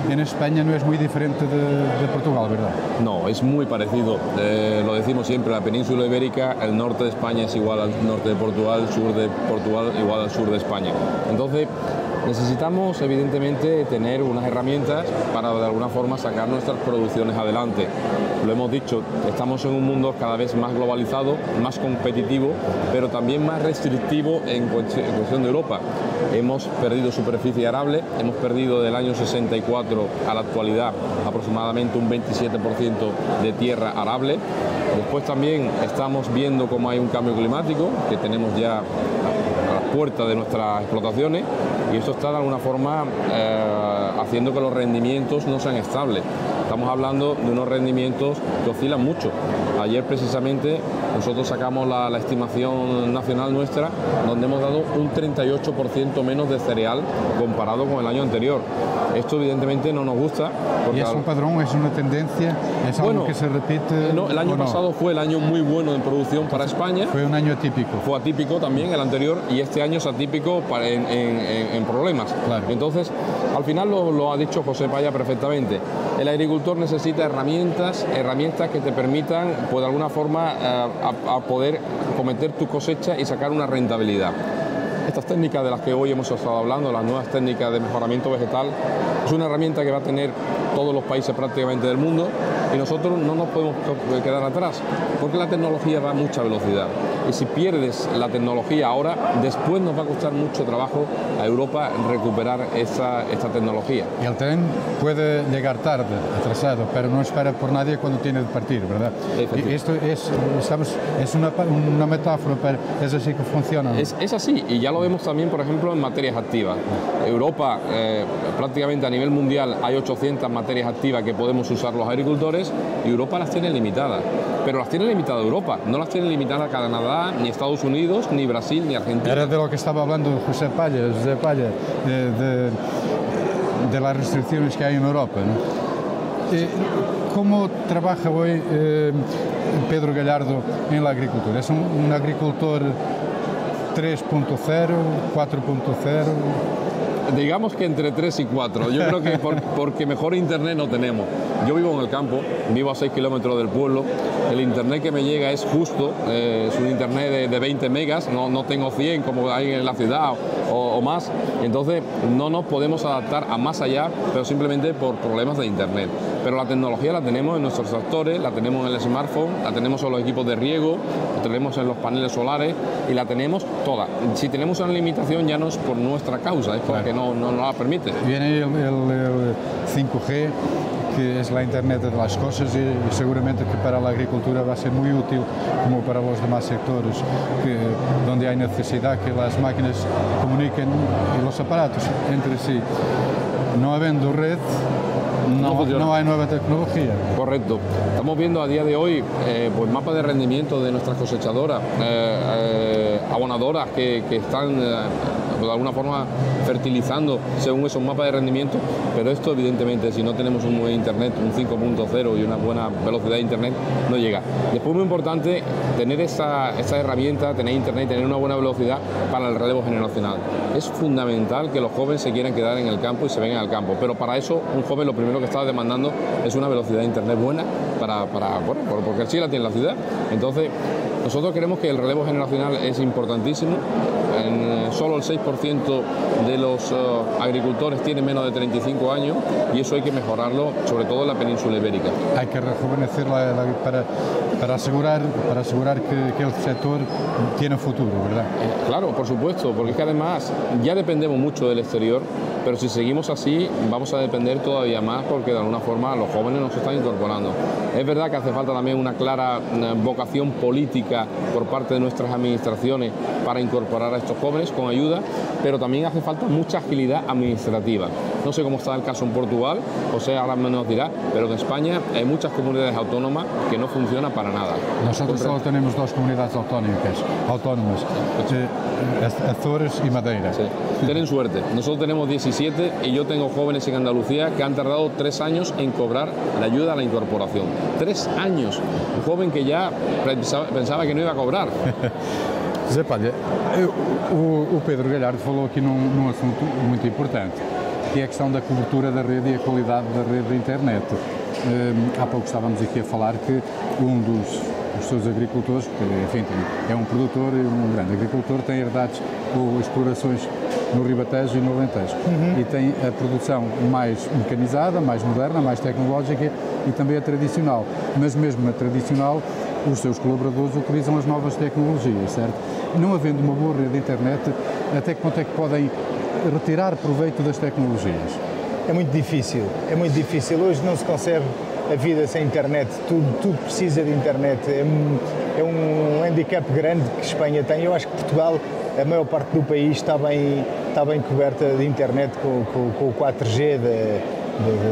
En España no es muy diferente de Portugal, ¿verdad? No, es muy parecido. Lo decimos siempre, la península ibérica, el norte de España es igual al norte de Portugal, el sur de Portugal igual al sur de España. Entonces, Necesitamos, evidentemente, tener unas herramientas para, de alguna forma, sacar nuestras producciones adelante. Lo hemos dicho, estamos en un mundo cada vez más globalizado, más competitivo, pero también más restrictivo en cuestión de Europa. Hemos perdido superficie arable, hemos perdido del año 64 a la actualidad aproximadamente un 27% de tierra arable. Después también estamos viendo cómo hay un cambio climático, que tenemos ya a la puerta de nuestras explotaciones, y esto está de alguna forma haciendo que los rendimientos no sean estables. Estamos hablando de unos rendimientos que oscilan mucho. Ayer precisamente nosotros sacamos la estimación nacional nuestra, donde hemos dado un 38% menos de cereal comparado con el año anterior. Esto evidentemente no nos gusta. ¿Y es un padrón, es una tendencia, es algo que se repite? No, el año pasado fue el año muy bueno en producción para España. Fue un año atípico. Fue atípico también el anterior, y este año es atípico en problemas. Claro. Entonces, al final lo ha dicho José Paya perfectamente. El agricultor necesita herramientas que te permitan, pues de alguna forma, a poder cometer tu cosecha y sacar una rentabilidad. Estas técnicas de las que hoy hemos estado hablando, las nuevas técnicas de mejoramiento vegetal, es una herramienta que va a tener todos los países prácticamente del mundo, y nosotros no nos podemos quedar atrás, porque la tecnología va a mucha velocidad. Y si pierdes la tecnología ahora, después nos va a costar mucho trabajo a Europa recuperar esta tecnología. Y el tren puede llegar tarde, atrasado, pero no espera por nadie cuando tiene que partir, ¿verdad? Y esto es una metáfora, pero es así que funciona, ¿no? Es así, y ya lo vemos también, por ejemplo, en materias activas. Europa, prácticamente a nivel mundial, hay 800 materias activas que podemos usar los agricultores, y Europa las tiene limitadas. Pero las tiene limitadas Europa, no las tiene limitadas Canadá, ni Estados Unidos, ni Brasil, ni Argentina. Era de lo que estaba hablando José Paya, de las restricciones que hay en Europa, ¿no? ¿Cómo trabaja hoy Pedro Gallardo en la agricultura? ¿Es un agricultor 3.0, 4.0? Digamos que entre 3 y 4. Yo creo que porque mejor internet no tenemos. Yo vivo en el campo, vivo a 6 kilómetros del pueblo. El internet que me llega es justo, es un internet de 20 megas, no tengo 100 como hay en la ciudad o más. Entonces no nos podemos adaptar a más allá, pero simplemente por problemas de internet. Pero la tecnología la tenemos en nuestros tractores, la tenemos en el smartphone, la tenemos en los equipos de riego, la tenemos en los paneles solares, y la tenemos toda. Si tenemos una limitación ya no es por nuestra causa, es porque no la permite. Viene el 5G, que es la Internet de las cosas, y seguramente que para la agricultura va a ser muy útil, como para los demás sectores, donde hay necesidad que las máquinas comuniquen y los aparatos entre sí. No habiendo red, no hay nueva tecnología. Correcto. Estamos viendo a día de hoy pues mapas de rendimiento de nuestras cosechadoras, abonadoras que están de alguna forma fertilizando según esos mapas de rendimiento, pero esto evidentemente, si no tenemos un buen internet, un 5.0 y una buena velocidad de internet, no llega. Después, muy importante, tener esa herramienta, tener internet, tener una buena velocidad para el relevo generacional. Es fundamental que los jóvenes se quieran quedar en el campo y se vengan al campo, pero para eso un joven lo primero que está demandando es una velocidad de internet buena porque así la tiene la ciudad. Entonces, nosotros creemos que el relevo generacional es importantísimo. Solo el 6% de los agricultores tienen menos de 35 años, y eso hay que mejorarlo, sobre todo en la península ibérica. Hay que rejuvenecer para asegurar que el sector tiene futuro, ¿verdad? Claro, por supuesto, porque es que además ya dependemos mucho del exterior, pero si seguimos así vamos a depender todavía más, porque de alguna forma los jóvenes nos están incorporando. Es verdad que hace falta también una clara vocación política por parte de nuestras administraciones para incorporar a estos jóvenes con ayuda, pero también hace falta mucha agilidad administrativa. No sé cómo está el caso en Portugal, José ahora nos dirá, pero en España hay muchas comunidades autónomas que no funcionan para nada. Nosotros solo tenemos 2 comunidades autónomas, Azores y Madeira. Sí. Tienen suerte. Nosotros tenemos 17, y yo tengo jóvenes en Andalucía que han tardado 3 años en cobrar la ayuda a la incorporación. 3 años. Un joven que ya pensaba que no iba a cobrar. Zé Palha, o Pedro Gallardo falou aqui num assunto muito importante, que é a questão da cobertura da rede e a qualidade da rede de internet. Há pouco estávamos aqui a falar que um dos os seus agricultores, porque, enfim, é um produtor e um grande agricultor, tem herdades ou explorações no Ribatejo e no Alentejo. E tem a produção mais mecanizada, mais moderna, mais tecnológica e também a tradicional. Mas mesmo na tradicional, os seus colaboradores utilizam as novas tecnologias, certo? Não havendo uma boa rede de internet, até que ponto é que podem retirar proveito das tecnologias? É muito difícil, é muito difícil. Hoje não se concebe a vida sem internet, tudo precisa de internet. É um handicap grande que Espanha tem. Eu acho que Portugal, a maior parte do país está bem coberta de internet com o 4G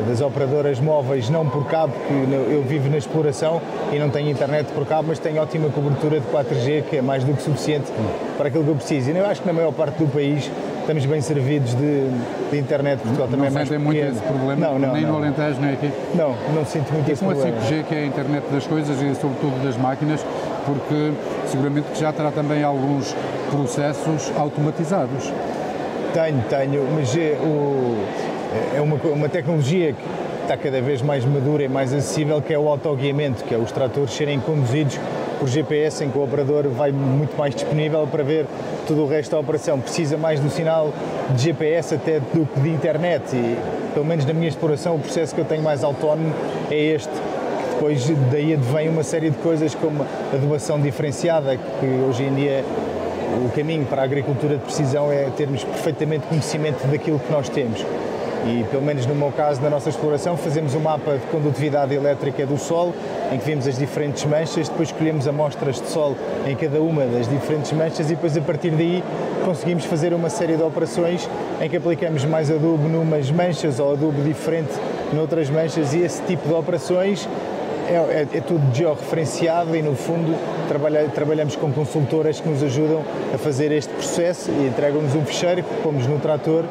das operadoras móveis, não por cabo, porque eu vivo na exploração e não tenho internet por cabo, mas tenho ótima cobertura de 4G, que é mais do que suficiente para aquilo que eu preciso. E eu acho que na maior parte do país estamos bem servidos de internet. Portugal também é mais pequeno. Não sentem muito esse problema, nem no Alentejo, nem aqui? Não sinto muito esse problema. E com a 5G, que é a internet das coisas e sobretudo das máquinas, porque seguramente que já terá também alguns processos automatizados. Tenho, mas é uma tecnologia que está cada vez mais madura e mais acessível, que é o autoguiamento, que é os tratores serem conduzidos por GPS, em que o operador vai muito mais disponível para ver todo o resto da operação. Precisa mais do sinal de GPS até do que de internet e, pelo menos na minha exploração, o processo que eu tenho mais autónomo é este. Depois daí advém uma série de coisas como a adubação diferenciada, que hoje em dia o caminho para a agricultura de precisão é termos perfeitamente conhecimento daquilo que nós temos. E, pelo menos no meu caso, na nossa exploração, fazemos um mapa de condutividade elétrica do solo, em que vemos as diferentes manchas, depois escolhemos amostras de solo em cada uma das diferentes manchas e depois, a partir daí, conseguimos fazer uma série de operações em que aplicamos mais adubo numas manchas ou adubo diferente noutras manchas, e esse tipo de operações é tudo georreferenciado e, no fundo, trabalhamos com consultoras que nos ajudam a fazer este processo e entregam-nos um ficheiro que pomos no trator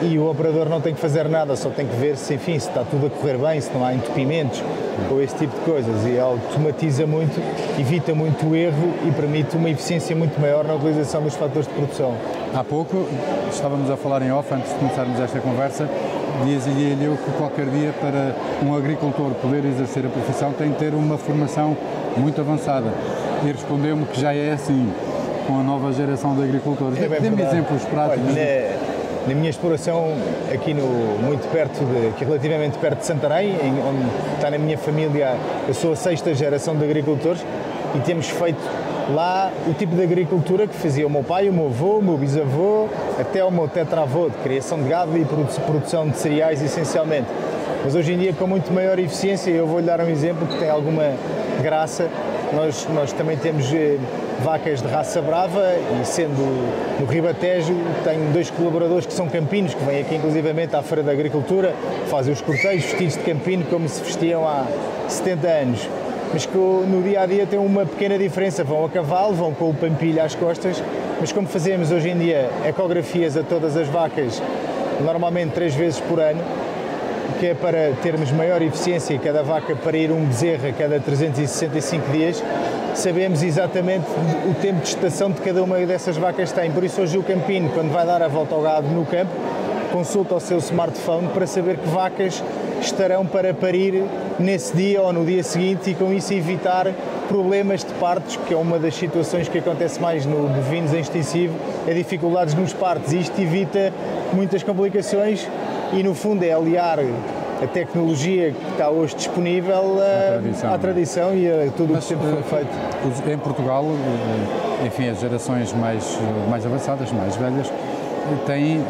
e o operador não tem que fazer nada, só tem que ver se está tudo a correr bem, se não há entupimentos ou esse tipo de coisas, e automatiza muito, evita muito o erro e permite uma eficiência muito maior na utilização dos fatores de produção. Há pouco estávamos a falar em off, antes de começarmos esta conversa, dizia-lhe eu que qualquer dia, para um agricultor poder exercer a profissão, tem que ter uma formação muito avançada, e respondeu-me que já é assim com a nova geração de agricultores. Dê-me exemplos práticos. Olha, na minha exploração, aqui relativamente perto de Santarém, onde está na minha família, eu sou a 6ª geração de agricultores e temos feito lá o tipo de agricultura que fazia o meu pai, o meu avô, o meu bisavô, até o meu tetravô, de criação de gado e produção de cereais, essencialmente. Mas hoje em dia, com muito maior eficiência, eu vou-lhe dar um exemplo que tem alguma graça. Nós também temos vacas de raça brava e, sendo no Ribatejo, tenho 2 colaboradores que são campinos, que vêm aqui inclusivamente à Feira da Agricultura, fazem os cortejos vestidos de campino como se vestiam há 70 anos. Mas que no dia-a-dia tem uma pequena diferença, vão a cavalo, vão com o pampilho às costas, mas como fazemos hoje em dia ecografias a todas as vacas, normalmente 3 vezes por ano, que é para termos maior eficiência e cada vaca parir um bezerro a cada 365 dias, sabemos exatamente o tempo de gestação de cada uma dessas vacas tem. Por isso hoje o campino, quando vai dar a volta ao gado no campo, consulta o seu smartphone para saber que vacas estarão para parir nesse dia ou no dia seguinte, e com isso evitar problemas de partos, que é uma das situações que acontece mais no bovinos em extensivo, é dificuldades nos partos. Isto evita muitas complicações e, no fundo, é aliar a tecnologia que está hoje disponível à tradição e a tudo o que sempre foi feito. Em Portugal, enfim, as gerações mais avançadas, mais velhas, têm,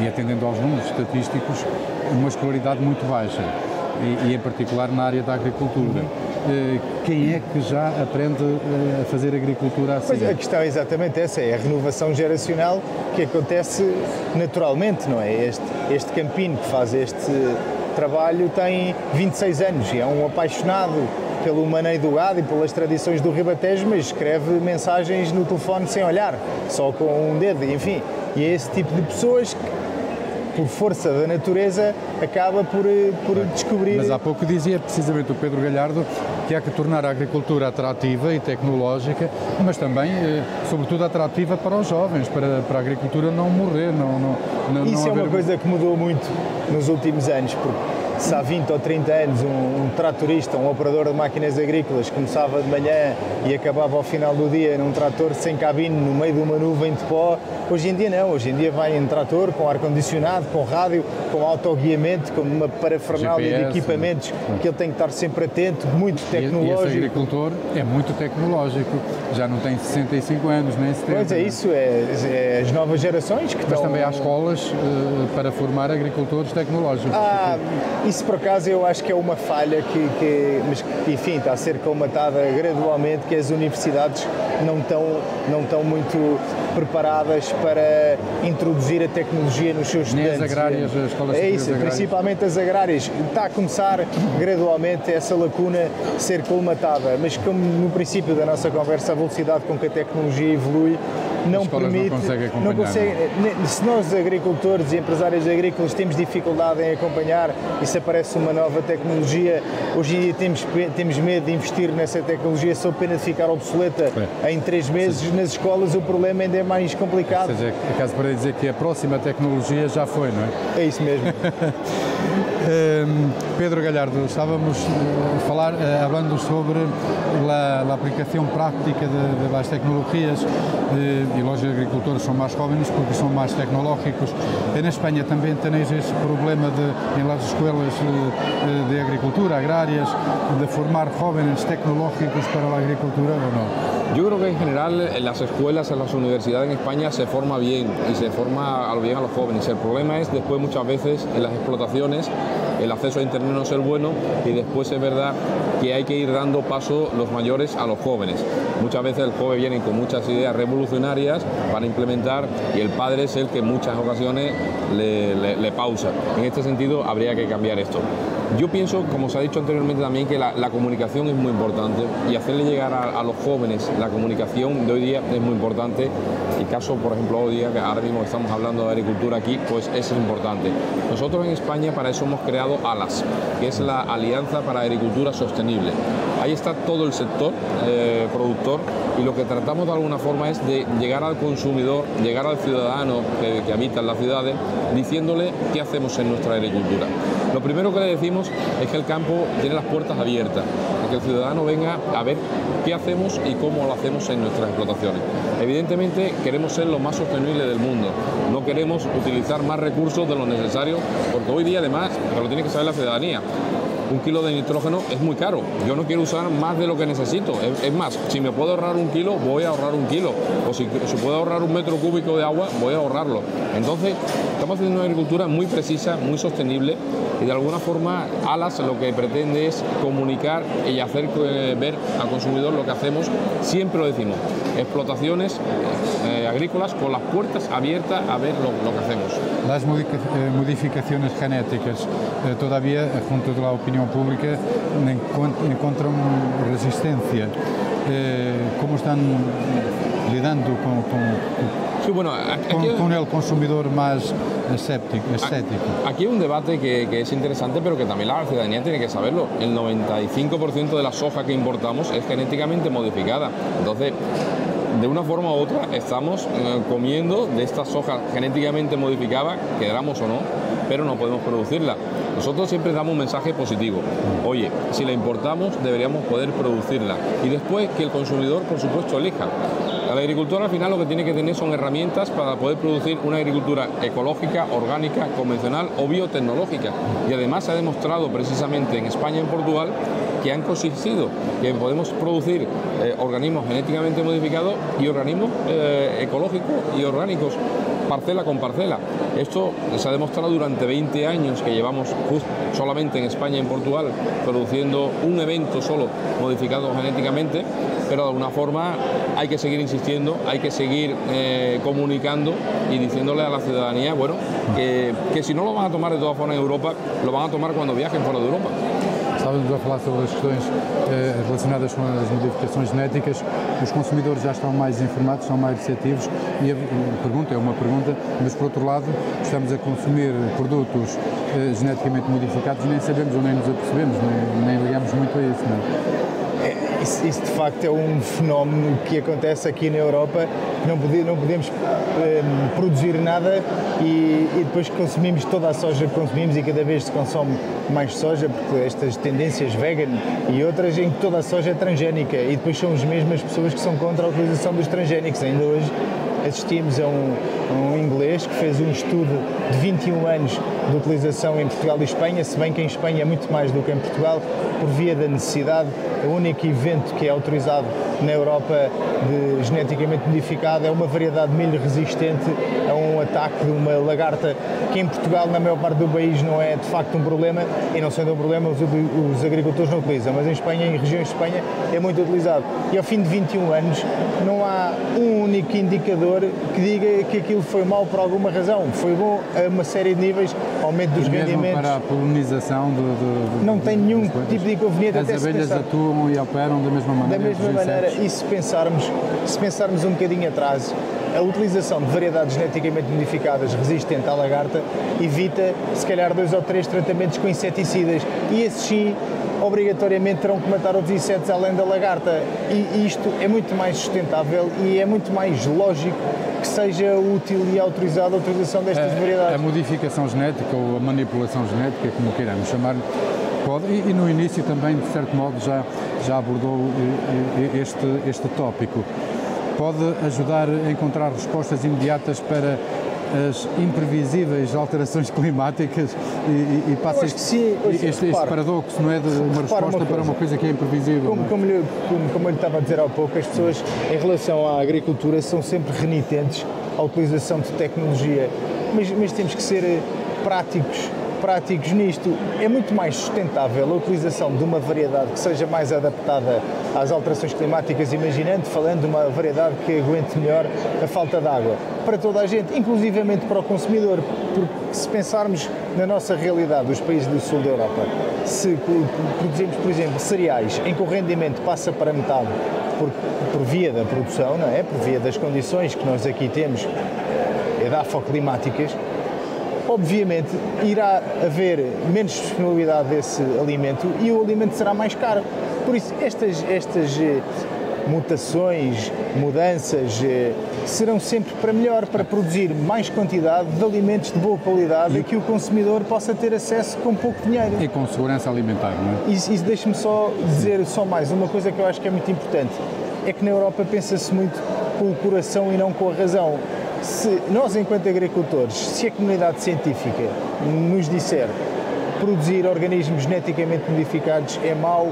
e atendendo aos números estatísticos, uma escolaridade muito baixa, e em particular na área da agricultura. Quem é que já aprende a fazer agricultura assim? Pois, a questão é exatamente essa, é a renovação geracional que acontece naturalmente, não é? Este campino que faz este trabalho tem 26 anos e é um apaixonado pelo maneio do gado e pelas tradições do Ribatejo, mas escreve mensagens no telefone sem olhar, só com um dedo, enfim. E é esse tipo de pessoas que, por força da natureza, acaba por descobrir... Mas há pouco dizia precisamente o Pedro Galhardo que há que tornar a agricultura atrativa e tecnológica, mas também, sobretudo, atrativa para os jovens, para a agricultura não morrer. Isso é uma coisa que mudou muito nos últimos anos, porque se há 20 ou 30 anos um tratorista, um operador de máquinas agrícolas começava de manhã e acabava ao final do dia num trator sem cabine no meio de uma nuvem de pó, hoje em dia não, hoje em dia vai em trator com ar-condicionado, com rádio, com autoguiamento, com uma parafernália de equipamentos que ele tem que estar sempre atento, muito tecnológico. E esse agricultor é muito tecnológico, já não tem 65 anos, nem 70. Pois é, isso é as novas gerações que Mas estão... também há escolas para formar agricultores tecnológicos. Isso por acaso eu acho que é uma falha mas enfim, está a ser colmatada gradualmente, que as universidades não estão muito preparadas para introduzir a tecnologia nos seus estudantes. Nem as agrárias, as escolas É isso, agrárias. Principalmente as agrárias. Está a começar gradualmente essa lacuna a ser colmatada, mas como no princípio da nossa conversa, a velocidade com que a tecnologia evolui não permite... Não consegue, se nós agricultores e empresários agrícolas temos dificuldade em acompanhar e se aparece uma nova tecnologia, hoje em dia temos medo de investir nessa tecnologia sob pena de ficar obsoleta em 3 meses. Nas escolas o problema ainda é mais complicado. Ou seja, é caso para dizer que a próxima tecnologia já foi, não é? É isso mesmo. Pedro Gallardo, estávamos a falar, hablando sobre la aplicación práctica de las tecnologías y los agricultores son más jóvenes porque son más tecnológicos. En España también tenéis ese problema en las escuelas de agricultura, agrarias, de formar jóvenes tecnológicos para la agricultura o no? Yo creo que en general en las escuelas, en las universidades en España se forma bien y se forma bien a los jóvenes. El problema es después muchas veces en las explotaciones el acceso a internet no es el bueno y después es verdad que hay que ir dando paso los mayores a los jóvenes. Muchas veces el joven viene con muchas ideas revolucionarias para implementar y el padre es el que en muchas ocasiones le pausa. En este sentido habría que cambiar esto. Yo pienso, como se ha dicho anteriormente también, que la comunicación es muy importante y hacerle llegar a los jóvenes la comunicación de hoy día es muy importante. El caso, por ejemplo, hoy día, que ahora mismo estamos hablando de agricultura aquí, pues eso es importante. Nosotros en España para eso hemos creado ALAS, que es la Alianza para Agricultura Sostenible. Ahí está todo el sector productor y lo que tratamos de alguna forma es de llegar al consumidor, llegar al ciudadano que habita en las ciudades, diciéndole qué hacemos en nuestra agricultura. Lo primero que le decimos es que el campo tiene las puertas abiertas, que el ciudadano venga a ver qué hacemos y cómo lo hacemos en nuestras explotaciones. Evidentemente queremos ser lo más sostenible del mundo, no queremos utilizar más recursos de lo necesario, porque hoy día además, pero lo tiene que saber la ciudadanía, 1 kilo de nitrógeno es muy caro. Yo no quiero usar más de lo que necesito. Es más, si me puedo ahorrar 1 kilo, voy a ahorrar 1 kilo. O si puedo ahorrar 1 metro cúbico de agua, voy a ahorrarlo. Entonces, estamos haciendo una agricultura muy precisa, muy sostenible y de alguna forma ALAS lo que pretende es comunicar y hacer ver al consumidor lo que hacemos. Siempre lo decimos, explotaciones agrícolas con las puertas abiertas a ver lo que hacemos. Las modificaciones genéticas todavía, junto a la opinión pública, encuentran resistencia. ¿Cómo están lidando con el consumidor más escéptico? Aquí hay un debate que es interesante, pero que también la ciudadanía tiene que saberlo. El 95% de la soja que importamos es genéticamente modificada. Entonces, de una forma u otra, estamos comiendo de esta soja genéticamente modificada, queramos o no, pero no podemos producirla. Nosotros siempre damos un mensaje positivo. Oye, si la importamos, deberíamos poder producirla. Y después que el consumidor, por supuesto, elija. El agricultor al final lo que tiene que tener son herramientas para poder producir una agricultura ecológica, orgánica, convencional o biotecnológica. Y además se ha demostrado precisamente en España y en Portugal que han coexistido, que podemos producir organismos genéticamente modificados y organismos ecológicos y orgánicos, parcela con parcela. Esto se ha demostrado durante 20 años que llevamos solamente en España y en Portugal produciendo un evento solo modificado genéticamente, pero de alguna forma hay que seguir insistiendo, hay que seguir comunicando y diciéndole a la ciudadanía, bueno, que si no lo van a tomar de todas formas en Europa, lo van a tomar cuando viajen fuera de Europa. Estávamos a falar sobre as questões relacionadas com as modificações genéticas. Os consumidores já estão mais informados, são mais receptivos e a pergunta é uma pergunta, mas por outro lado estamos a consumir produtos geneticamente modificados e nem sabemos ou nem nos apercebemos, nem ligamos muito a isso, não é? Isso de facto é um fenómeno que acontece aqui na Europa. Não podemos produzir nada e depois consumimos toda a soja que consumimos, e cada vez se consome mais soja, porque estas tendências vegan e outras em que toda a soja é transgénica, e depois são as mesmas pessoas que são contra a utilização dos transgénicos. Ainda hoje assistimos a um inglês que fez um estudo de 21 anos de utilização em Portugal e Espanha, se bem que em Espanha é muito mais do que em Portugal, por via da necessidade. O único evento que é autorizado na Europa de geneticamente modificado é uma variedade de milho resistente a um ataque de uma lagarta, que em Portugal, na maior parte do país, não é de facto um problema, e não sendo um problema, os agricultores não utilizam, mas em Espanha, em regiões de Espanha, é muito utilizado. E ao fim de 21 anos, não há um único indicador que diga que aquilo foi mau por alguma razão. Foi bom a uma série de níveis, aumento dos rendimentos. Para a polinização não tem nenhum tipo de inconveniente. As abelhas atuam e operam da mesma maneira. Da mesma maneira, e se pensarmos um bocadinho atrás, a utilização de variedades geneticamente modificadas resistentes à lagarta evita, se calhar, 2 ou 3 tratamentos com inseticidas, e esses sim, obrigatoriamente terão que matar outros insetos além da lagarta, e isto é muito mais sustentável e é muito mais lógico que seja útil e autorizada a utilização destas variedades. A modificação genética ou a manipulação genética, como queiramos chamar, pode, e no início também, de certo modo, já abordou este tópico, pode ajudar a encontrar respostas imediatas para as imprevisíveis alterações climáticas e passa este paradoxo, não é, de uma resposta para uma coisa que é imprevisível. Como eu lhe estava a dizer há pouco, as pessoas, em relação à agricultura, são sempre renitentes à utilização de tecnologia, mas temos que ser práticos nisto. É muito mais sustentável a utilização de uma variedade que seja mais adaptada às alterações climáticas, falando de uma variedade que aguente melhor a falta de água, para toda a gente, inclusivamente para o consumidor, porque se pensarmos na nossa realidade dos países do sul da Europa, se produzimos, por exemplo, cereais em que o rendimento passa para metade por via da produção, não é? Por via das condições que nós aqui temos, edafoclimáticas, obviamente irá haver menos disponibilidade desse alimento e o alimento será mais caro. Por isso, estas mudanças serão sempre para melhor, para produzir mais quantidade de alimentos de boa qualidade e que o consumidor possa ter acesso com pouco dinheiro. E com segurança alimentar, não é? Isso deixe-me só dizer mais uma coisa que eu acho que é muito importante, é que na Europa pensa-se muito com o coração e não com a razão. Se nós, enquanto agricultores, se a comunidade científica nos disser produzir organismos geneticamente modificados é mau,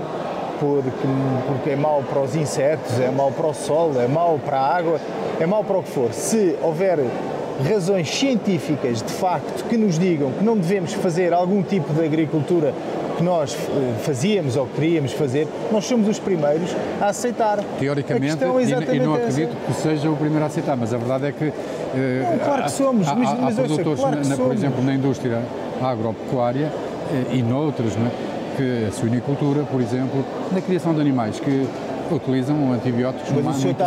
porque é mau para os insetos, é mau para o solo, é mau para a água, é mau para o que for. Se houver razões científicas, de facto, que nos digam que não devemos fazer algum tipo de agricultura que nós fazíamos ou queríamos fazer, nós somos os primeiros a aceitar. Teoricamente, e não acredito que seja o primeiro a aceitar, mas a verdade é que claro que somos, há produtores, por exemplo, na indústria agropecuária e noutras, não é? Que a suinicultura, por exemplo, na criação de animais que utilizam antibióticos. Mas o senhor está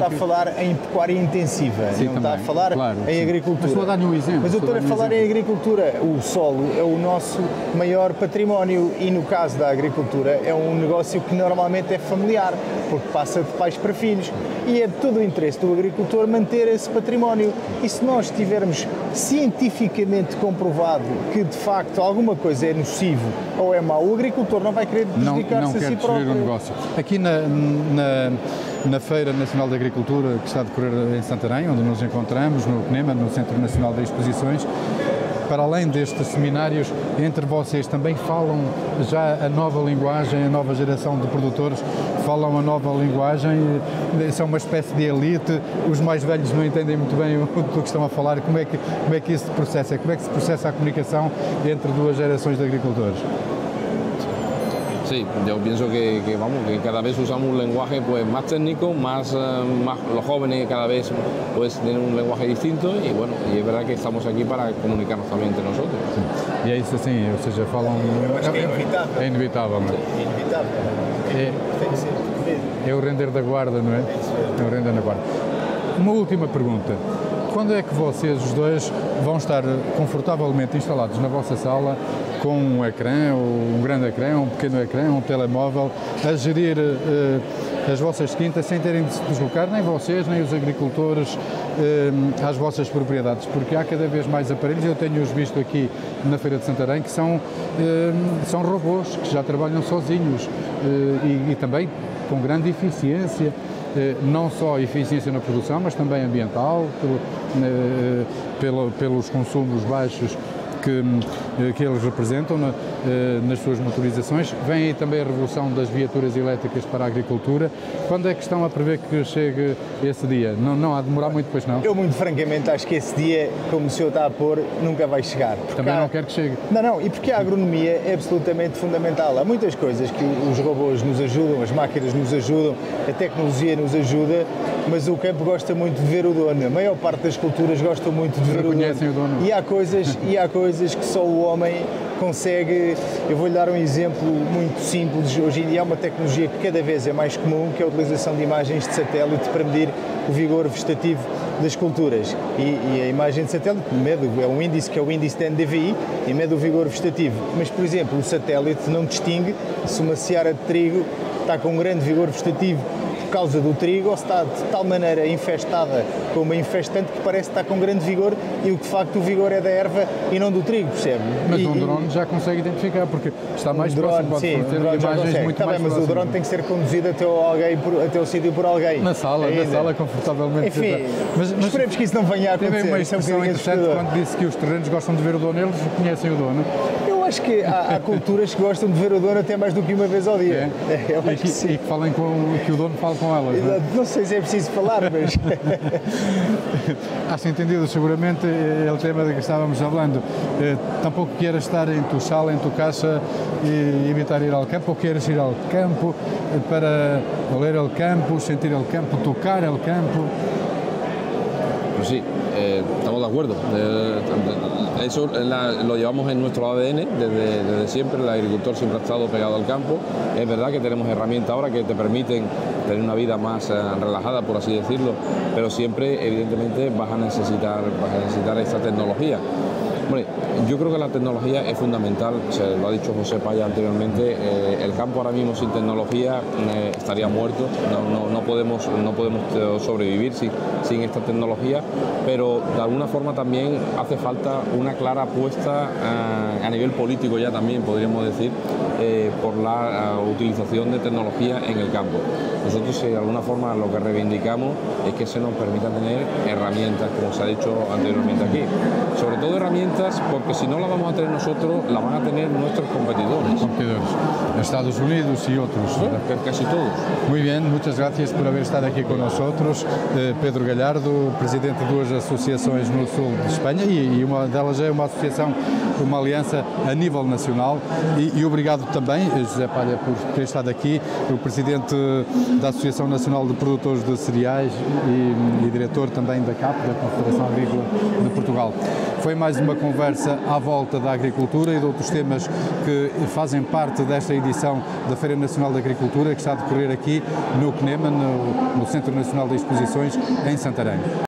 a falar em pecuária intensiva, sim, não também, está a falar claro, em agricultura. Mas estou a dar-lhe um exemplo. Mas eu estou a falar em agricultura. O solo é o nosso maior património e, no caso da agricultura, é um negócio que normalmente é familiar, porque passa de pais para filhos. E é de todo o interesse do agricultor manter esse património. E se nós tivermos cientificamente comprovado que, de facto, alguma coisa é nocivo ou é mau, o agricultor não vai querer dedicar-se a si próprio. Não quer destruir o negócio. Aqui na Feira Nacional de Agricultura, que está a decorrer em Santarém, onde nos encontramos, no CNEMA, no Centro Nacional de Exposições, para além destes seminários, entre vocês também falam já a nova linguagem, a nova geração de produtores falam a nova linguagem, são uma espécie de elite, os mais velhos não entendem muito bem o que estão a falar. Como é que isso se processa? Como é que se processa a comunicação entre duas gerações de agricultores? Sí, yo pienso que cada vez usamos un lenguaje pues más técnico, más los jóvenes cada vez pues tienen un lenguaje distinto y bueno, y es verdad que estamos aquí para comunicarnos también entre nosotros. Sí. E é isso assim, ou seja, falam... Eu acho que é inevitável. É inevitável, não é? É inevitável. Tem que ser. É o render da guarda, não é? É o render da guarda. Uma última pergunta. Quando é que vocês, os dois, vão estar confortavelmente instalados na vossa sala com um ecrã, um grande ecrã, um pequeno ecrã, um telemóvel, a gerir as vossas quintas sem terem de se deslocar, nem vocês, nem os agricultores, às vossas propriedades, porque há cada vez mais aparelhos, eu tenho-os visto aqui na Feira de Santarém, que são robôs que já trabalham sozinhos e também com grande eficiência, não só eficiência na produção, mas também ambiental, pelos consumos baixos que eles representam nas suas motorizações. Vem aí também a revolução das viaturas elétricas para a agricultura. Quando é que estão a prever que chegue esse dia? Não há de demorar muito, pois não? Eu, muito francamente, acho que esse dia, como o senhor está a pôr, nunca vai chegar. Também não quero que chegue. Não, e porque a agronomia é absolutamente fundamental. Há muitas coisas que os robôs nos ajudam, as máquinas nos ajudam, a tecnologia nos ajuda, mas o campo gosta muito de ver o dono. A maior parte das culturas gostam muito de ver o dono. E há coisas que só o homem consegue. Eu vou-lhe dar um exemplo muito simples. Hoje em dia há uma tecnologia que cada vez é mais comum, que é a utilização de imagens de satélite para medir o vigor vegetativo das culturas. E a imagem de satélite mede, é um índice que é o índice da NDVI e mede o vigor vegetativo. Mas, por exemplo, o satélite não distingue se uma seara de trigo está com um grande vigor vegetativo por causa do trigo ou se está de tal maneira infestada com uma infestante que parece estar com grande vigor e o que de facto o vigor é da erva e não do trigo, percebe? Mas um drone já consegue identificar, porque está mais próximo, pode ter imagens muito mais mas o drone tem que ser conduzido até o sítio por alguém. Na sala, confortavelmente. Enfim, mas esperemos que isso não venha a acontecer. Teve uma expressão interessante quando disse que os terrenos gostam de ver o dono, eles conhecem o dono. Eu acho que há culturas que gostam de ver o dono até mais do que uma vez ao dia. E que falem que o dono fale com elas. Não sei se é preciso falar, mas... Has entendido seguramente o tema de que estávamos falando. Tampouco quieres estar em tu sala, em tu casa e evitar ir ao campo, ou quieres ir ao campo para oler o campo, sentir o campo, tocar o campo? Pues sí, estamos de acuerdo. Eso lo llevamos en nuestro ADN desde siempre. El agricultor siempre ha estado pegado al campo. Es verdad que tenemos herramientas ahora que te permiten tener una vida más relajada, por así decirlo, pero siempre, evidentemente, vas a necesitar esta tecnología. Hombre, yo creo que la tecnología es fundamental, se lo ha dicho José Paya anteriormente, el campo ahora mismo sin tecnología estaría muerto, no podemos sobrevivir sin esta tecnología, pero de alguna forma también hace falta una clara apuesta a nivel político ya también, podríamos decir, por la utilización de tecnología en el campo. Nosotros de alguna forma lo que reivindicamos es que se nos permita tener herramientas, como se ha dicho anteriormente aquí, sobre todo herramientas porque si no la vamos a tener nosotros, la van a tener nuestros competidores. Estados Unidos y otros. Casi todos. Muy bien, muchas gracias por haber estado aqui con nosotros. Pedro Galhardo, presidente de duas associações no sul de Espanha e uma delas é uma associação, uma aliança a nível nacional e obrigado também, José Palha, por ter estado aqui, o presidente da Associação Nacional de Produtores de Cereais e diretor também da CAP, da Confederação Agrícola de Portugal. Foi mais uma conversa à volta da agricultura e de outros temas que fazem parte desta edição da Feira Nacional da Agricultura que está a decorrer aqui no CNEMA, no Centro Nacional de Exposições, em Santarém.